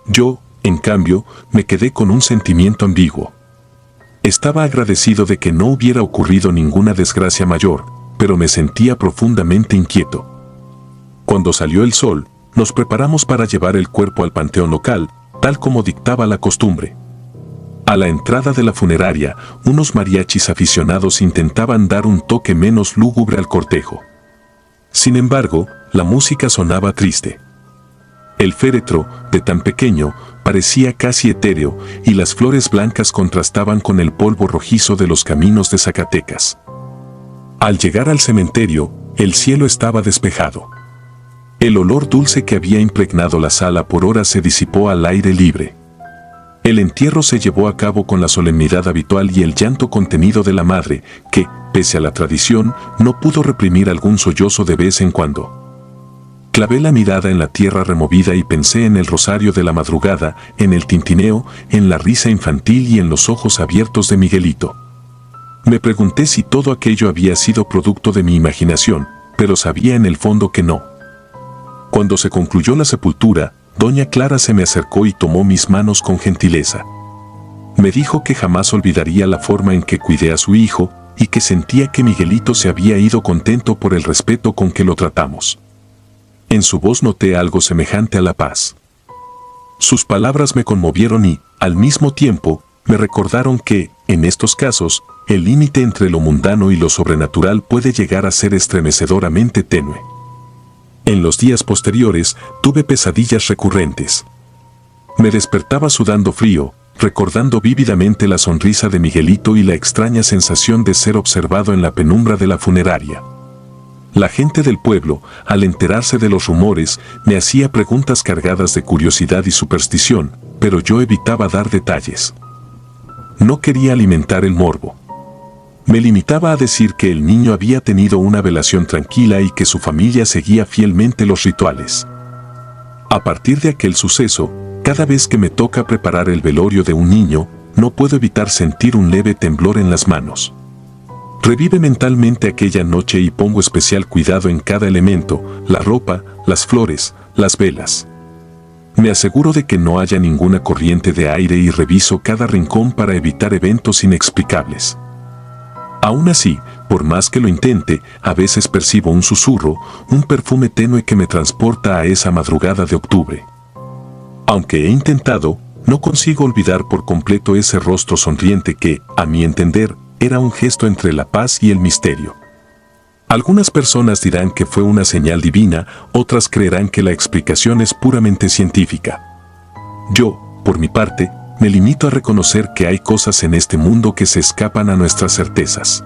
Yo, en cambio, me quedé con un sentimiento ambiguo. Estaba agradecido de que no hubiera ocurrido ninguna desgracia mayor, pero me sentía profundamente inquieto. Cuando salió el sol, nos preparamos para llevar el cuerpo al panteón local, tal como dictaba la costumbre. A la entrada de la funeraria, unos mariachis aficionados intentaban dar un toque menos lúgubre al cortejo. Sin embargo, la música sonaba triste. El féretro, de tan pequeño, parecía casi etéreo, y las flores blancas contrastaban con el polvo rojizo de los caminos de Zacatecas. Al llegar al cementerio, el cielo estaba despejado. El olor dulce que había impregnado la sala por horas se disipó al aire libre. El entierro se llevó a cabo con la solemnidad habitual y el llanto contenido de la madre, que, pese a la tradición, no pudo reprimir algún sollozo de vez en cuando. Clavé la mirada en la tierra removida y pensé en el rosario de la madrugada, en el tintineo, en la risa infantil y en los ojos abiertos de Miguelito. Me pregunté si todo aquello había sido producto de mi imaginación, pero sabía en el fondo que no. Cuando se concluyó la sepultura, doña Clara se me acercó y tomó mis manos con gentileza. Me dijo que jamás olvidaría la forma en que cuidé a su hijo y que sentía que Miguelito se había ido contento por el respeto con que lo tratamos. En su voz noté algo semejante a la paz. Sus palabras me conmovieron y, al mismo tiempo, me recordaron que, en estos casos, el límite entre lo mundano y lo sobrenatural puede llegar a ser estremecedoramente tenue. En los días posteriores, tuve pesadillas recurrentes. Me despertaba sudando frío, recordando vívidamente la sonrisa de Miguelito y la extraña sensación de ser observado en la penumbra de la funeraria. La gente del pueblo, al enterarse de los rumores, me hacía preguntas cargadas de curiosidad y superstición, pero yo evitaba dar detalles. No quería alimentar el morbo. Me limitaba a decir que el niño había tenido una velación tranquila y que su familia seguía fielmente los rituales. A partir de aquel suceso, cada vez que me toca preparar el velorio de un niño, no puedo evitar sentir un leve temblor en las manos. Revive mentalmente aquella noche y pongo especial cuidado en cada elemento, la ropa, las flores, las velas. Me aseguro de que no haya ninguna corriente de aire y reviso cada rincón para evitar eventos inexplicables. Aún así, por más que lo intente, a veces percibo un susurro, un perfume tenue que me transporta a esa madrugada de octubre. Aunque he intentado, no consigo olvidar por completo ese rostro sonriente que, a mi entender, era un gesto entre la paz y el misterio. Algunas personas dirán que fue una señal divina, otras creerán que la explicación es puramente científica. Yo, por mi parte, me limito a reconocer que hay cosas en este mundo que se escapan a nuestras certezas.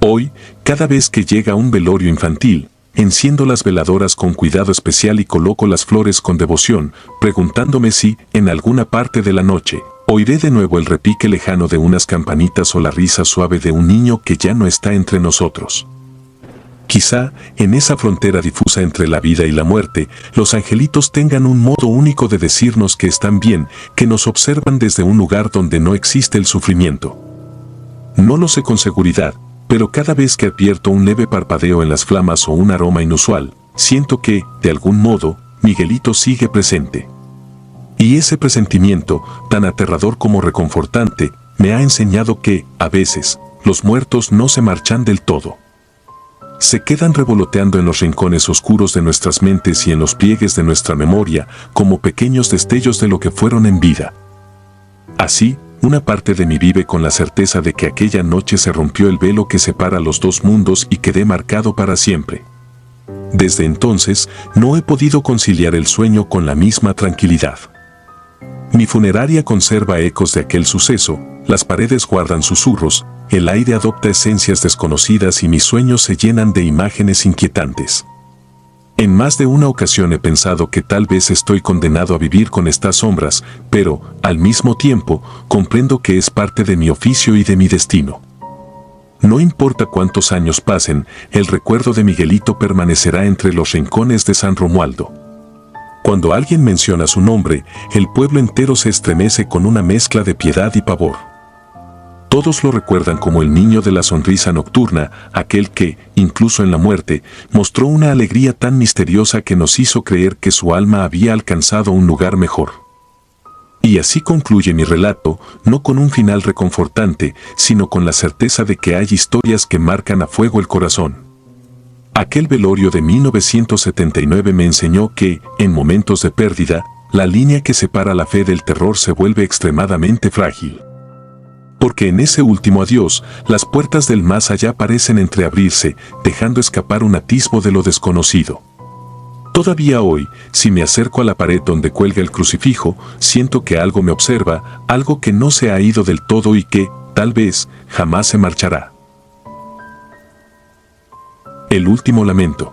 Hoy, cada vez que llega un velorio infantil, enciendo las veladoras con cuidado especial y coloco las flores con devoción, preguntándome si, en alguna parte de la noche, oiré de nuevo el repique lejano de unas campanitas o la risa suave de un niño que ya no está entre nosotros. Quizá, en esa frontera difusa entre la vida y la muerte, los angelitos tengan un modo único de decirnos que están bien, que nos observan desde un lugar donde no existe el sufrimiento. No lo sé con seguridad, pero cada vez que advierto un leve parpadeo en las flamas o un aroma inusual, siento que, de algún modo, Miguelito sigue presente. Y ese presentimiento, tan aterrador como reconfortante, me ha enseñado que, a veces, los muertos no se marchan del todo. Se quedan revoloteando en los rincones oscuros de nuestras mentes y en los pliegues de nuestra memoria, como pequeños destellos de lo que fueron en vida. Así, una parte de mí vive con la certeza de que aquella noche se rompió el velo que separa los dos mundos y quedé marcado para siempre. Desde entonces, no he podido conciliar el sueño con la misma tranquilidad. Mi funeraria conserva ecos de aquel suceso, las paredes guardan susurros, el aire adopta esencias desconocidas y mis sueños se llenan de imágenes inquietantes. En más de una ocasión he pensado que tal vez estoy condenado a vivir con estas sombras, pero, al mismo tiempo, comprendo que es parte de mi oficio y de mi destino. No importa cuántos años pasen, el recuerdo de Miguelito permanecerá entre los rincones de San Romualdo. Cuando alguien menciona su nombre, el pueblo entero se estremece con una mezcla de piedad y pavor. Todos lo recuerdan como el niño de la sonrisa nocturna, aquel que, incluso en la muerte, mostró una alegría tan misteriosa que nos hizo creer que su alma había alcanzado un lugar mejor. Y así concluye mi relato, no con un final reconfortante, sino con la certeza de que hay historias que marcan a fuego el corazón. Aquel velorio de 1979 me enseñó que, en momentos de pérdida, la línea que separa la fe del terror se vuelve extremadamente frágil. Porque en ese último adiós, las puertas del más allá parecen entreabrirse, dejando escapar un atisbo de lo desconocido. Todavía hoy, si me acerco a la pared donde cuelga el crucifijo, siento que algo me observa, algo que no se ha ido del todo y que, tal vez, jamás se marchará. El último lamento.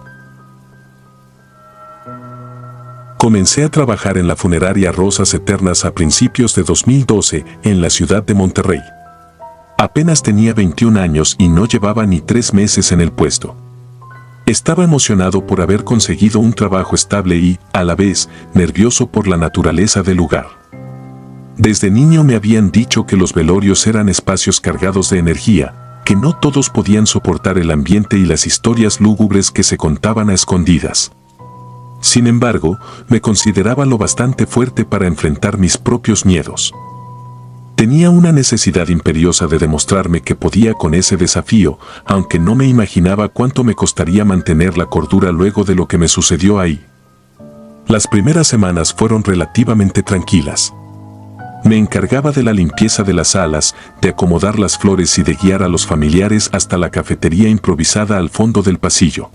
Comencé a trabajar en la funeraria Rosas Eternas a principios de 2012 en la ciudad de Monterrey. Apenas tenía 21 años y no llevaba ni 3 meses en el puesto. Estaba emocionado por haber conseguido un trabajo estable y, a la vez, nervioso por la naturaleza del lugar. Desde niño me habían dicho que los velorios eran espacios cargados de energía, que no todos podían soportar el ambiente y las historias lúgubres que se contaban a escondidas. Sin embargo, me consideraba lo bastante fuerte para enfrentar mis propios miedos. Tenía una necesidad imperiosa de demostrarme que podía con ese desafío, aunque no me imaginaba cuánto me costaría mantener la cordura luego de lo que me sucedió ahí. Las primeras semanas fueron relativamente tranquilas. Me encargaba de la limpieza de las salas, de acomodar las flores y de guiar a los familiares hasta la cafetería improvisada al fondo del pasillo.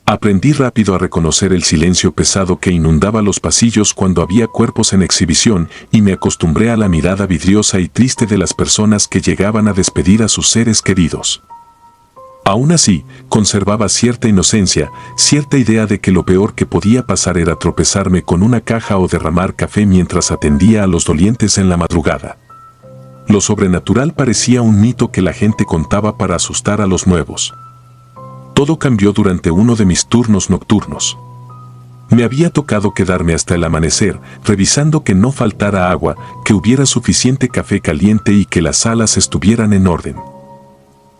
Aprendí rápido a reconocer el silencio pesado que inundaba los pasillos cuando había cuerpos en exhibición y me acostumbré a la mirada vidriosa y triste de las personas que llegaban a despedir a sus seres queridos. Aún así, conservaba cierta inocencia, cierta idea de que lo peor que podía pasar era tropezarme con una caja o derramar café mientras atendía a los dolientes en la madrugada. Lo sobrenatural parecía un mito que la gente contaba para asustar a los nuevos. Todo cambió durante uno de mis turnos nocturnos. Me había tocado quedarme hasta el amanecer, revisando que no faltara agua, que hubiera suficiente café caliente y que las salas estuvieran en orden.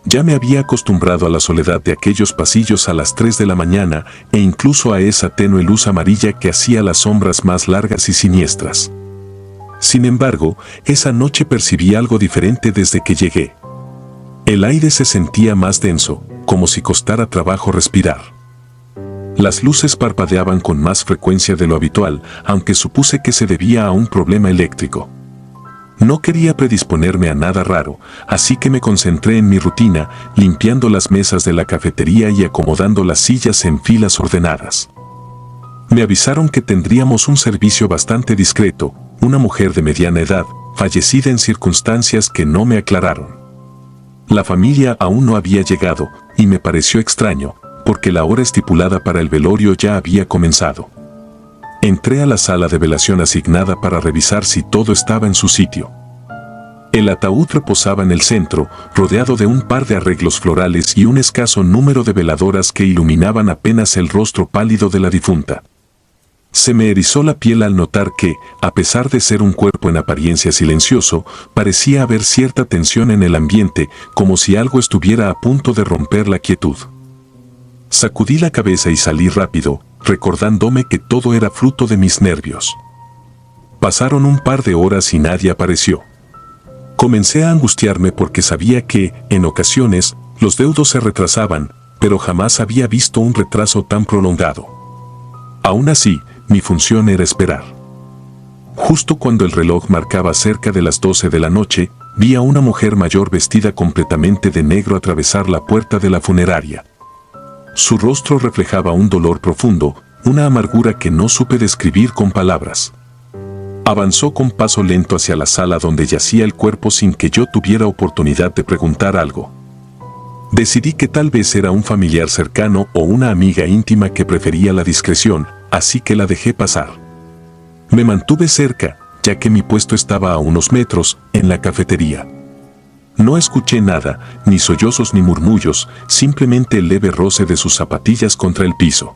Ya me había acostumbrado a la soledad de aquellos pasillos a las 3 de la mañana e incluso a esa tenue luz amarilla que hacía las sombras más largas y siniestras. Sin embargo, esa noche percibí algo diferente desde que llegué. El aire se sentía más denso, como si costara trabajo respirar. Las luces parpadeaban con más frecuencia de lo habitual, aunque supuse que se debía a un problema eléctrico. No quería predisponerme a nada raro, así que me concentré en mi rutina, limpiando las mesas de la cafetería y acomodando las sillas en filas ordenadas. Me avisaron que tendríamos un servicio bastante discreto, una mujer de mediana edad, fallecida en circunstancias que no me aclararon. La familia aún no había llegado, y me pareció extraño, porque la hora estipulada para el velorio ya había comenzado. Entré a la sala de velación asignada para revisar si todo estaba en su sitio. El ataúd reposaba en el centro, rodeado de un par de arreglos florales y un escaso número de veladoras que iluminaban apenas el rostro pálido de la difunta. Se me erizó la piel al notar que, a pesar de ser un cuerpo en apariencia silencioso, parecía haber cierta tensión en el ambiente, como si algo estuviera a punto de romper la quietud. Sacudí la cabeza y salí rápido, recordándome que todo era fruto de mis nervios. Pasaron un par de horas y nadie apareció. Comencé a angustiarme porque sabía que, en ocasiones, los deudos se retrasaban, pero jamás había visto un retraso tan prolongado. Aún así, mi función era esperar. Justo cuando el reloj marcaba cerca de las 12 de la noche, vi a una mujer mayor vestida completamente de negro atravesar la puerta de la funeraria. Su rostro reflejaba un dolor profundo, una amargura que no supe describir con palabras. Avanzó con paso lento hacia la sala donde yacía el cuerpo sin que yo tuviera oportunidad de preguntar algo. Decidí que tal vez era un familiar cercano o una amiga íntima que prefería la discreción, así que la dejé pasar. Me mantuve cerca, ya que mi puesto estaba a unos metros, en la cafetería. No escuché nada, ni sollozos ni murmullos, simplemente el leve roce de sus zapatillas contra el piso.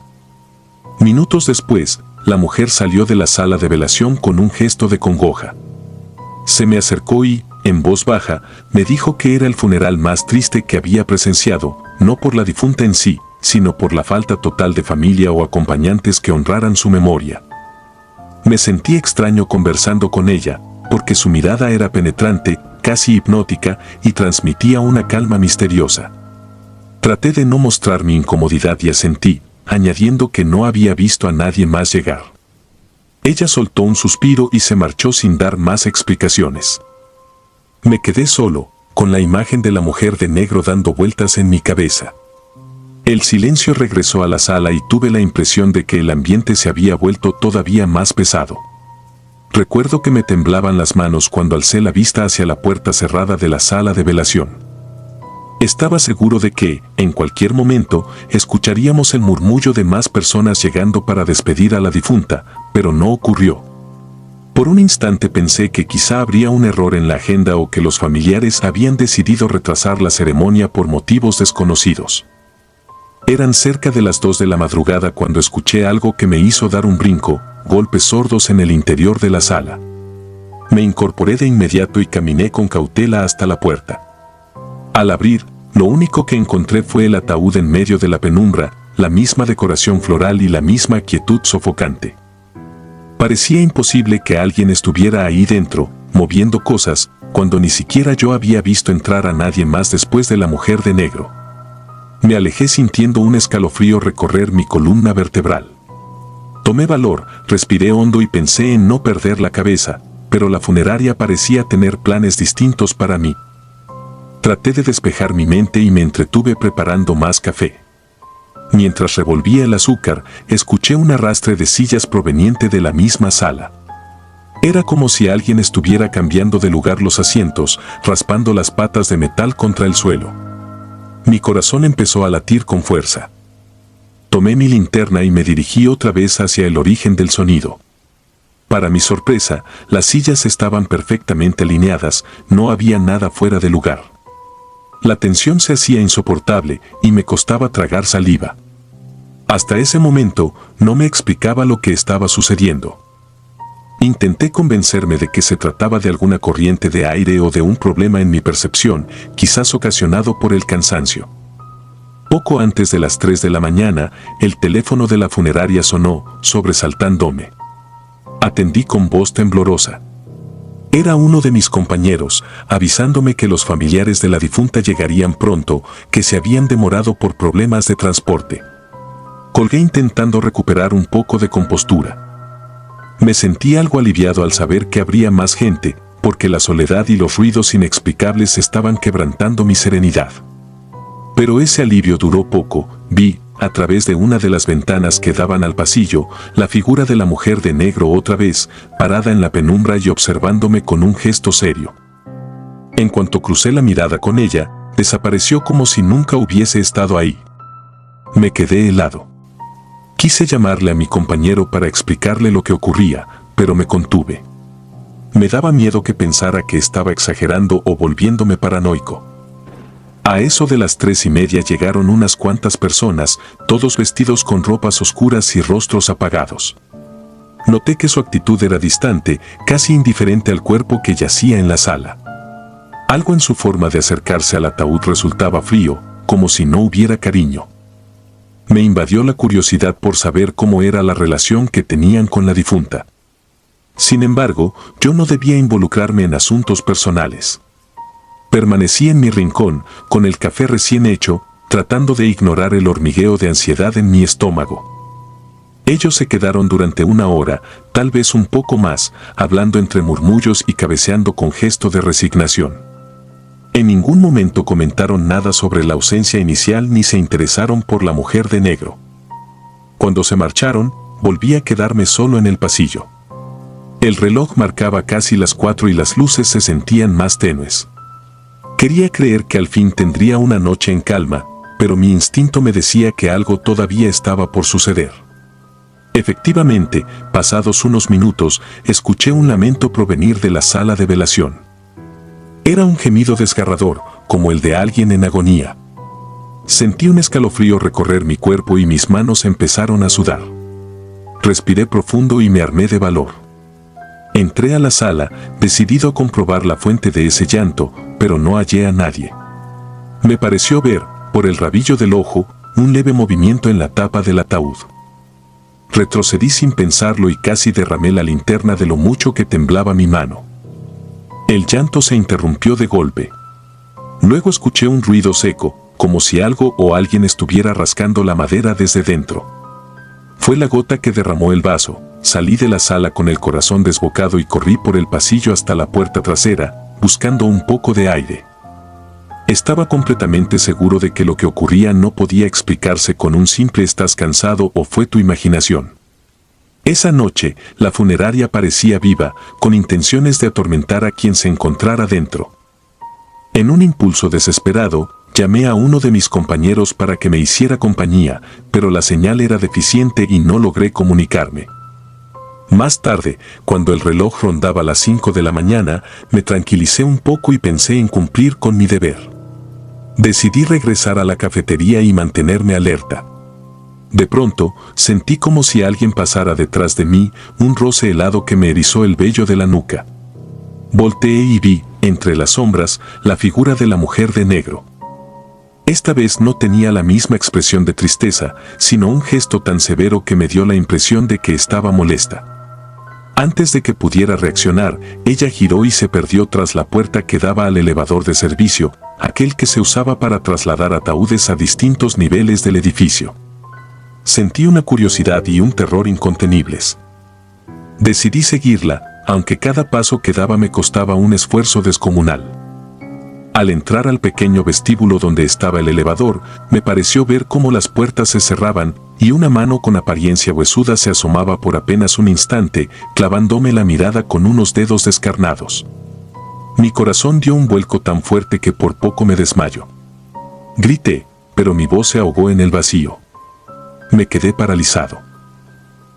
Minutos después, la mujer salió de la sala de velación con un gesto de congoja. Se me acercó y, en voz baja, me dijo que era el funeral más triste que había presenciado, no por la difunta en sí, sino por la falta total de familia o acompañantes que honraran su memoria. Me sentí extraño conversando con ella, porque su mirada era penetrante, casi hipnótica, y transmitía una calma misteriosa. Traté de no mostrar mi incomodidad y asentí, añadiendo que no había visto a nadie más llegar. Ella soltó un suspiro y se marchó sin dar más explicaciones. Me quedé solo, con la imagen de la mujer de negro dando vueltas en mi cabeza. El silencio regresó a la sala y tuve la impresión de que el ambiente se había vuelto todavía más pesado. Recuerdo que me temblaban las manos cuando alcé la vista hacia la puerta cerrada de la sala de velación. Estaba seguro de que, en cualquier momento, escucharíamos el murmullo de más personas llegando para despedir a la difunta, pero no ocurrió. Por un instante pensé que quizá habría un error en la agenda o que los familiares habían decidido retrasar la ceremonia por motivos desconocidos. Eran cerca de las 2 de la madrugada cuando escuché algo que me hizo dar un brinco, golpes sordos en el interior de la sala. Me incorporé de inmediato y caminé con cautela hasta la puerta. Al abrir, lo único que encontré fue el ataúd en medio de la penumbra, la misma decoración floral y la misma quietud sofocante. Parecía imposible que alguien estuviera ahí dentro, moviendo cosas, cuando ni siquiera yo había visto entrar a nadie más después de la mujer de negro. Me alejé sintiendo un escalofrío recorrer mi columna vertebral. Tomé valor, respiré hondo y pensé en no perder la cabeza, pero la funeraria parecía tener planes distintos para mí. Traté de despejar mi mente y me entretuve preparando más café. Mientras revolvía el azúcar, escuché un arrastre de sillas proveniente de la misma sala. Era como si alguien estuviera cambiando de lugar los asientos, raspando las patas de metal contra el suelo. Mi corazón empezó a latir con fuerza. Tomé mi linterna y me dirigí otra vez hacia el origen del sonido. Para mi sorpresa, las sillas estaban perfectamente alineadas, no había nada fuera de lugar. La tensión se hacía insoportable y me costaba tragar saliva. Hasta ese momento, no me explicaba lo que estaba sucediendo. Intenté convencerme de que se trataba de alguna corriente de aire o de un problema en mi percepción, quizás ocasionado por el cansancio. Poco antes de las 3 de la mañana, el teléfono de la funeraria sonó, sobresaltándome. Atendí con voz temblorosa. Era uno de mis compañeros, avisándome que los familiares de la difunta llegarían pronto, que se habían demorado por problemas de transporte. Colgué intentando recuperar un poco de compostura. Me sentí algo aliviado al saber que habría más gente, porque la soledad y los ruidos inexplicables estaban quebrantando mi serenidad. Pero ese alivio duró poco. Vi, a través de una de las ventanas que daban al pasillo, la figura de la mujer de negro otra vez, parada en la penumbra y observándome con un gesto serio. En cuanto crucé la mirada con ella, desapareció como si nunca hubiese estado ahí. Me quedé helado. Quise llamarle a mi compañero para explicarle lo que ocurría, pero me contuve. Me daba miedo que pensara que estaba exagerando o volviéndome paranoico. A eso de las 3:30 llegaron unas cuantas personas, todos vestidos con ropas oscuras y rostros apagados. Noté que su actitud era distante, casi indiferente al cuerpo que yacía en la sala. Algo en su forma de acercarse al ataúd resultaba frío, como si no hubiera cariño. Me invadió la curiosidad por saber cómo era la relación que tenían con la difunta. Sin embargo, yo no debía involucrarme en asuntos personales. Permanecí en mi rincón, con el café recién hecho, tratando de ignorar el hormigueo de ansiedad en mi estómago. Ellos se quedaron durante 1 hora, tal vez un poco más, hablando entre murmullos y cabeceando con gesto de resignación. En ningún momento comentaron nada sobre la ausencia inicial ni se interesaron por la mujer de negro. Cuando se marcharon, volví a quedarme solo en el pasillo. El reloj marcaba casi las 4 y las luces se sentían más tenues. Quería creer que al fin tendría una noche en calma, pero mi instinto me decía que algo todavía estaba por suceder. Efectivamente, pasados unos minutos, escuché un lamento provenir de la sala de velación. Era un gemido desgarrador, como el de alguien en agonía. Sentí un escalofrío recorrer mi cuerpo y mis manos empezaron a sudar. Respiré profundo y me armé de valor. Entré a la sala, decidido a comprobar la fuente de ese llanto, pero no hallé a nadie. Me pareció ver, por el rabillo del ojo, un leve movimiento en la tapa del ataúd. Retrocedí sin pensarlo y casi derramé la linterna de lo mucho que temblaba mi mano. El llanto se interrumpió de golpe. Luego escuché un ruido seco, como si algo o alguien estuviera rascando la madera desde dentro. Fue la gota que derramó el vaso. Salí de la sala con el corazón desbocado y corrí por el pasillo hasta la puerta trasera, buscando un poco de aire. Estaba completamente seguro de que lo que ocurría no podía explicarse con un simple "estás cansado" o "fue tu imaginación". Esa noche, la funeraria parecía viva, con intenciones de atormentar a quien se encontrara dentro. En un impulso desesperado, llamé a uno de mis compañeros para que me hiciera compañía, pero la señal era deficiente y no logré comunicarme. Más tarde, cuando el reloj rondaba las 5 de la mañana, me tranquilicé un poco y pensé en cumplir con mi deber. Decidí regresar a la cafetería y mantenerme alerta. De pronto, sentí como si alguien pasara detrás de mí, un roce helado que me erizó el vello de la nuca. Volteé y vi, entre las sombras, la figura de la mujer de negro. Esta vez no tenía la misma expresión de tristeza, sino un gesto tan severo que me dio la impresión de que estaba molesta. Antes de que pudiera reaccionar, ella giró y se perdió tras la puerta que daba al elevador de servicio, aquel que se usaba para trasladar ataúdes a distintos niveles del edificio. Sentí una curiosidad y un terror incontenibles. Decidí seguirla, aunque cada paso que daba me costaba un esfuerzo descomunal. Al entrar al pequeño vestíbulo donde estaba el elevador, me pareció ver cómo las puertas se cerraban y una mano con apariencia huesuda se asomaba por apenas un instante, clavándome la mirada con unos dedos descarnados. Mi corazón dio un vuelco tan fuerte que por poco me desmayo. Grité, pero mi voz se ahogó en el vacío. Me quedé paralizado.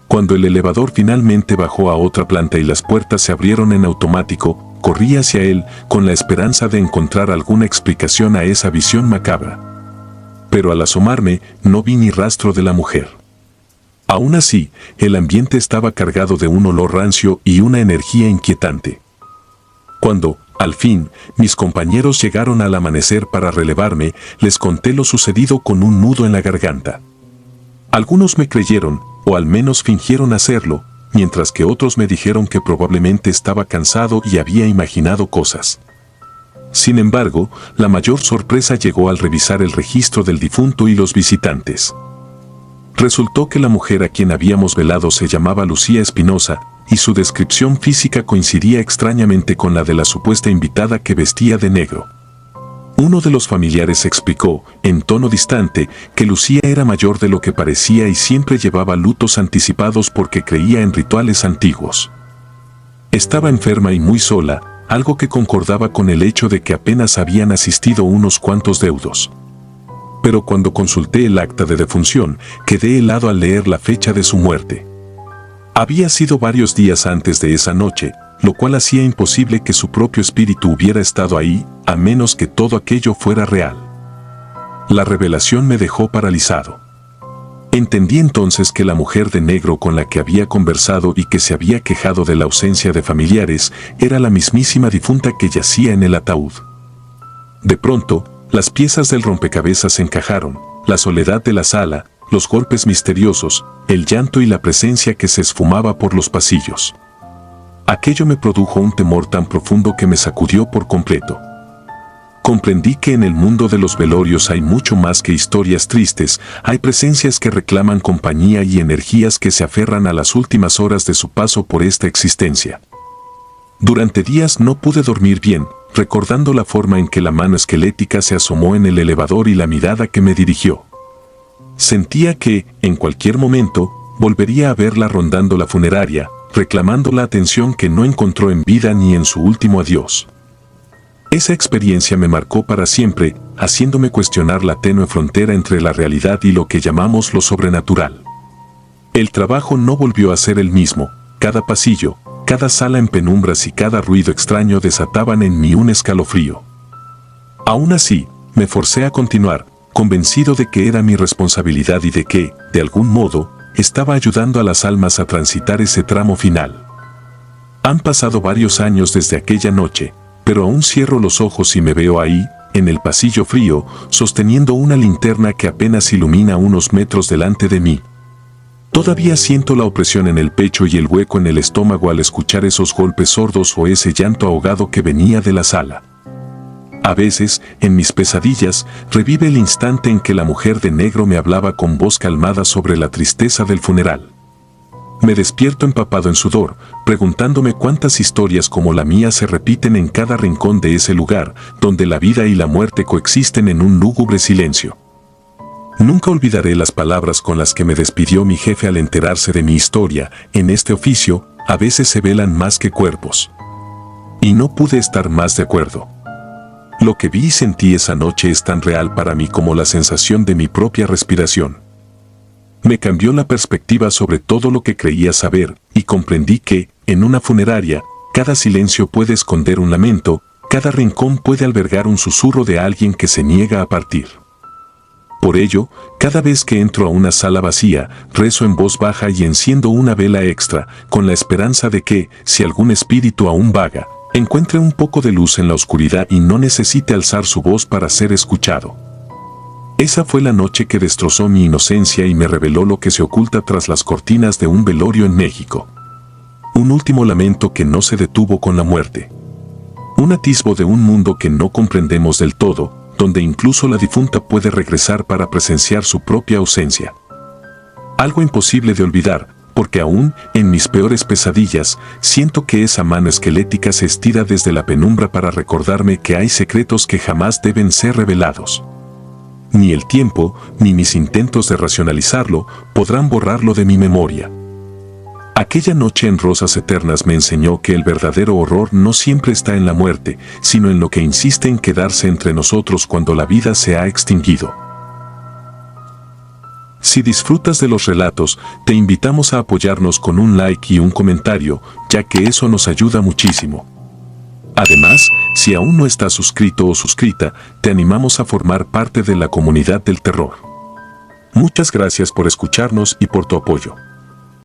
Cuando el elevador finalmente bajó a otra planta y las puertas se abrieron en automático, corrí hacia él con la esperanza de encontrar alguna explicación a esa visión macabra. Pero al asomarme, no vi ni rastro de la mujer. Aún así, el ambiente estaba cargado de un olor rancio y una energía inquietante. Cuando, al fin, mis compañeros llegaron al amanecer para relevarme, les conté lo sucedido con un nudo en la garganta. Algunos me creyeron, o al menos fingieron hacerlo, mientras que otros me dijeron que probablemente estaba cansado y había imaginado cosas. Sin embargo, la mayor sorpresa llegó al revisar el registro del difunto y los visitantes. Resultó que la mujer a quien habíamos velado se llamaba Lucía Espinosa, y su descripción física coincidía extrañamente con la de la supuesta invitada que vestía de negro. Uno de los familiares explicó, en tono distante, que Lucía era mayor de lo que parecía y siempre llevaba lutos anticipados porque creía en rituales antiguos. Estaba enferma y muy sola, algo que concordaba con el hecho de que apenas habían asistido unos cuantos deudos. Pero cuando consulté el acta de defunción, quedé helado al leer la fecha de su muerte. Había sido varios días antes de esa noche, lo cual hacía imposible que su propio espíritu hubiera estado ahí, a menos que todo aquello fuera real. La revelación me dejó paralizado. Entendí entonces que la mujer de negro con la que había conversado y que se había quejado de la ausencia de familiares era la mismísima difunta que yacía en el ataúd. De pronto, las piezas del rompecabezas encajaron, la soledad de la sala, los golpes misteriosos, el llanto y la presencia que se esfumaba por los pasillos. Aquello me produjo un temor tan profundo que me sacudió por completo. Comprendí que en el mundo de los velorios hay mucho más que historias tristes, hay presencias que reclaman compañía y energías que se aferran a las últimas horas de su paso por esta existencia. Durante días no pude dormir bien, recordando la forma en que la mano esquelética se asomó en el elevador y la mirada que me dirigió. Sentía que, en cualquier momento, volvería a verla rondando la funeraria, reclamando la atención que no encontró en vida ni en su último adiós. Esa experiencia me marcó para siempre, haciéndome cuestionar la tenue frontera entre la realidad y lo que llamamos lo sobrenatural. El trabajo no volvió a ser el mismo, cada pasillo, cada sala en penumbras y cada ruido extraño desataban en mí un escalofrío. Aún así, me forcé a continuar, convencido de que era mi responsabilidad y de que, de algún modo, estaba ayudando a las almas a transitar ese tramo final. Han pasado varios años desde aquella noche, pero aún cierro los ojos y me veo ahí, en el pasillo frío, sosteniendo una linterna que apenas ilumina unos metros delante de mí. Todavía siento la opresión en el pecho y el hueco en el estómago al escuchar esos golpes sordos o ese llanto ahogado que venía de la sala. A veces, en mis pesadillas, revive el instante en que la mujer de negro me hablaba con voz calmada sobre la tristeza del funeral. Me despierto empapado en sudor, preguntándome cuántas historias como la mía se repiten en cada rincón de ese lugar, donde la vida y la muerte coexisten en un lúgubre silencio. Nunca olvidaré las palabras con las que me despidió mi jefe al enterarse de mi historia. En este oficio, a veces se velan más que cuerpos. Y no pude estar más de acuerdo. Lo que vi y sentí esa noche es tan real para mí como la sensación de mi propia respiración. Me cambió la perspectiva sobre todo lo que creía saber, y comprendí que, en una funeraria, cada silencio puede esconder un lamento, cada rincón puede albergar un susurro de alguien que se niega a partir. Por ello, cada vez que entro a una sala vacía, rezo en voz baja y enciendo una vela extra, con la esperanza de que, si algún espíritu aún vaga, encuentre un poco de luz en la oscuridad y no necesite alzar su voz para ser escuchado. Esa fue la noche que destrozó mi inocencia y me reveló lo que se oculta tras las cortinas de un velorio en México. Un último lamento que no se detuvo con la muerte. Un atisbo de un mundo que no comprendemos del todo, donde incluso la difunta puede regresar para presenciar su propia ausencia. Algo imposible de olvidar, porque aún, en mis peores pesadillas, siento que esa mano esquelética se estira desde la penumbra para recordarme que hay secretos que jamás deben ser revelados. Ni el tiempo, ni mis intentos de racionalizarlo, podrán borrarlo de mi memoria. Aquella noche en Rosas Eternas me enseñó que el verdadero horror no siempre está en la muerte, sino en lo que insiste en quedarse entre nosotros cuando la vida se ha extinguido. Si disfrutas de los relatos, te invitamos a apoyarnos con un like y un comentario, ya que eso nos ayuda muchísimo. Además, si aún no estás suscrito o suscrita, te animamos a formar parte de la comunidad del terror. Muchas gracias por escucharnos y por tu apoyo.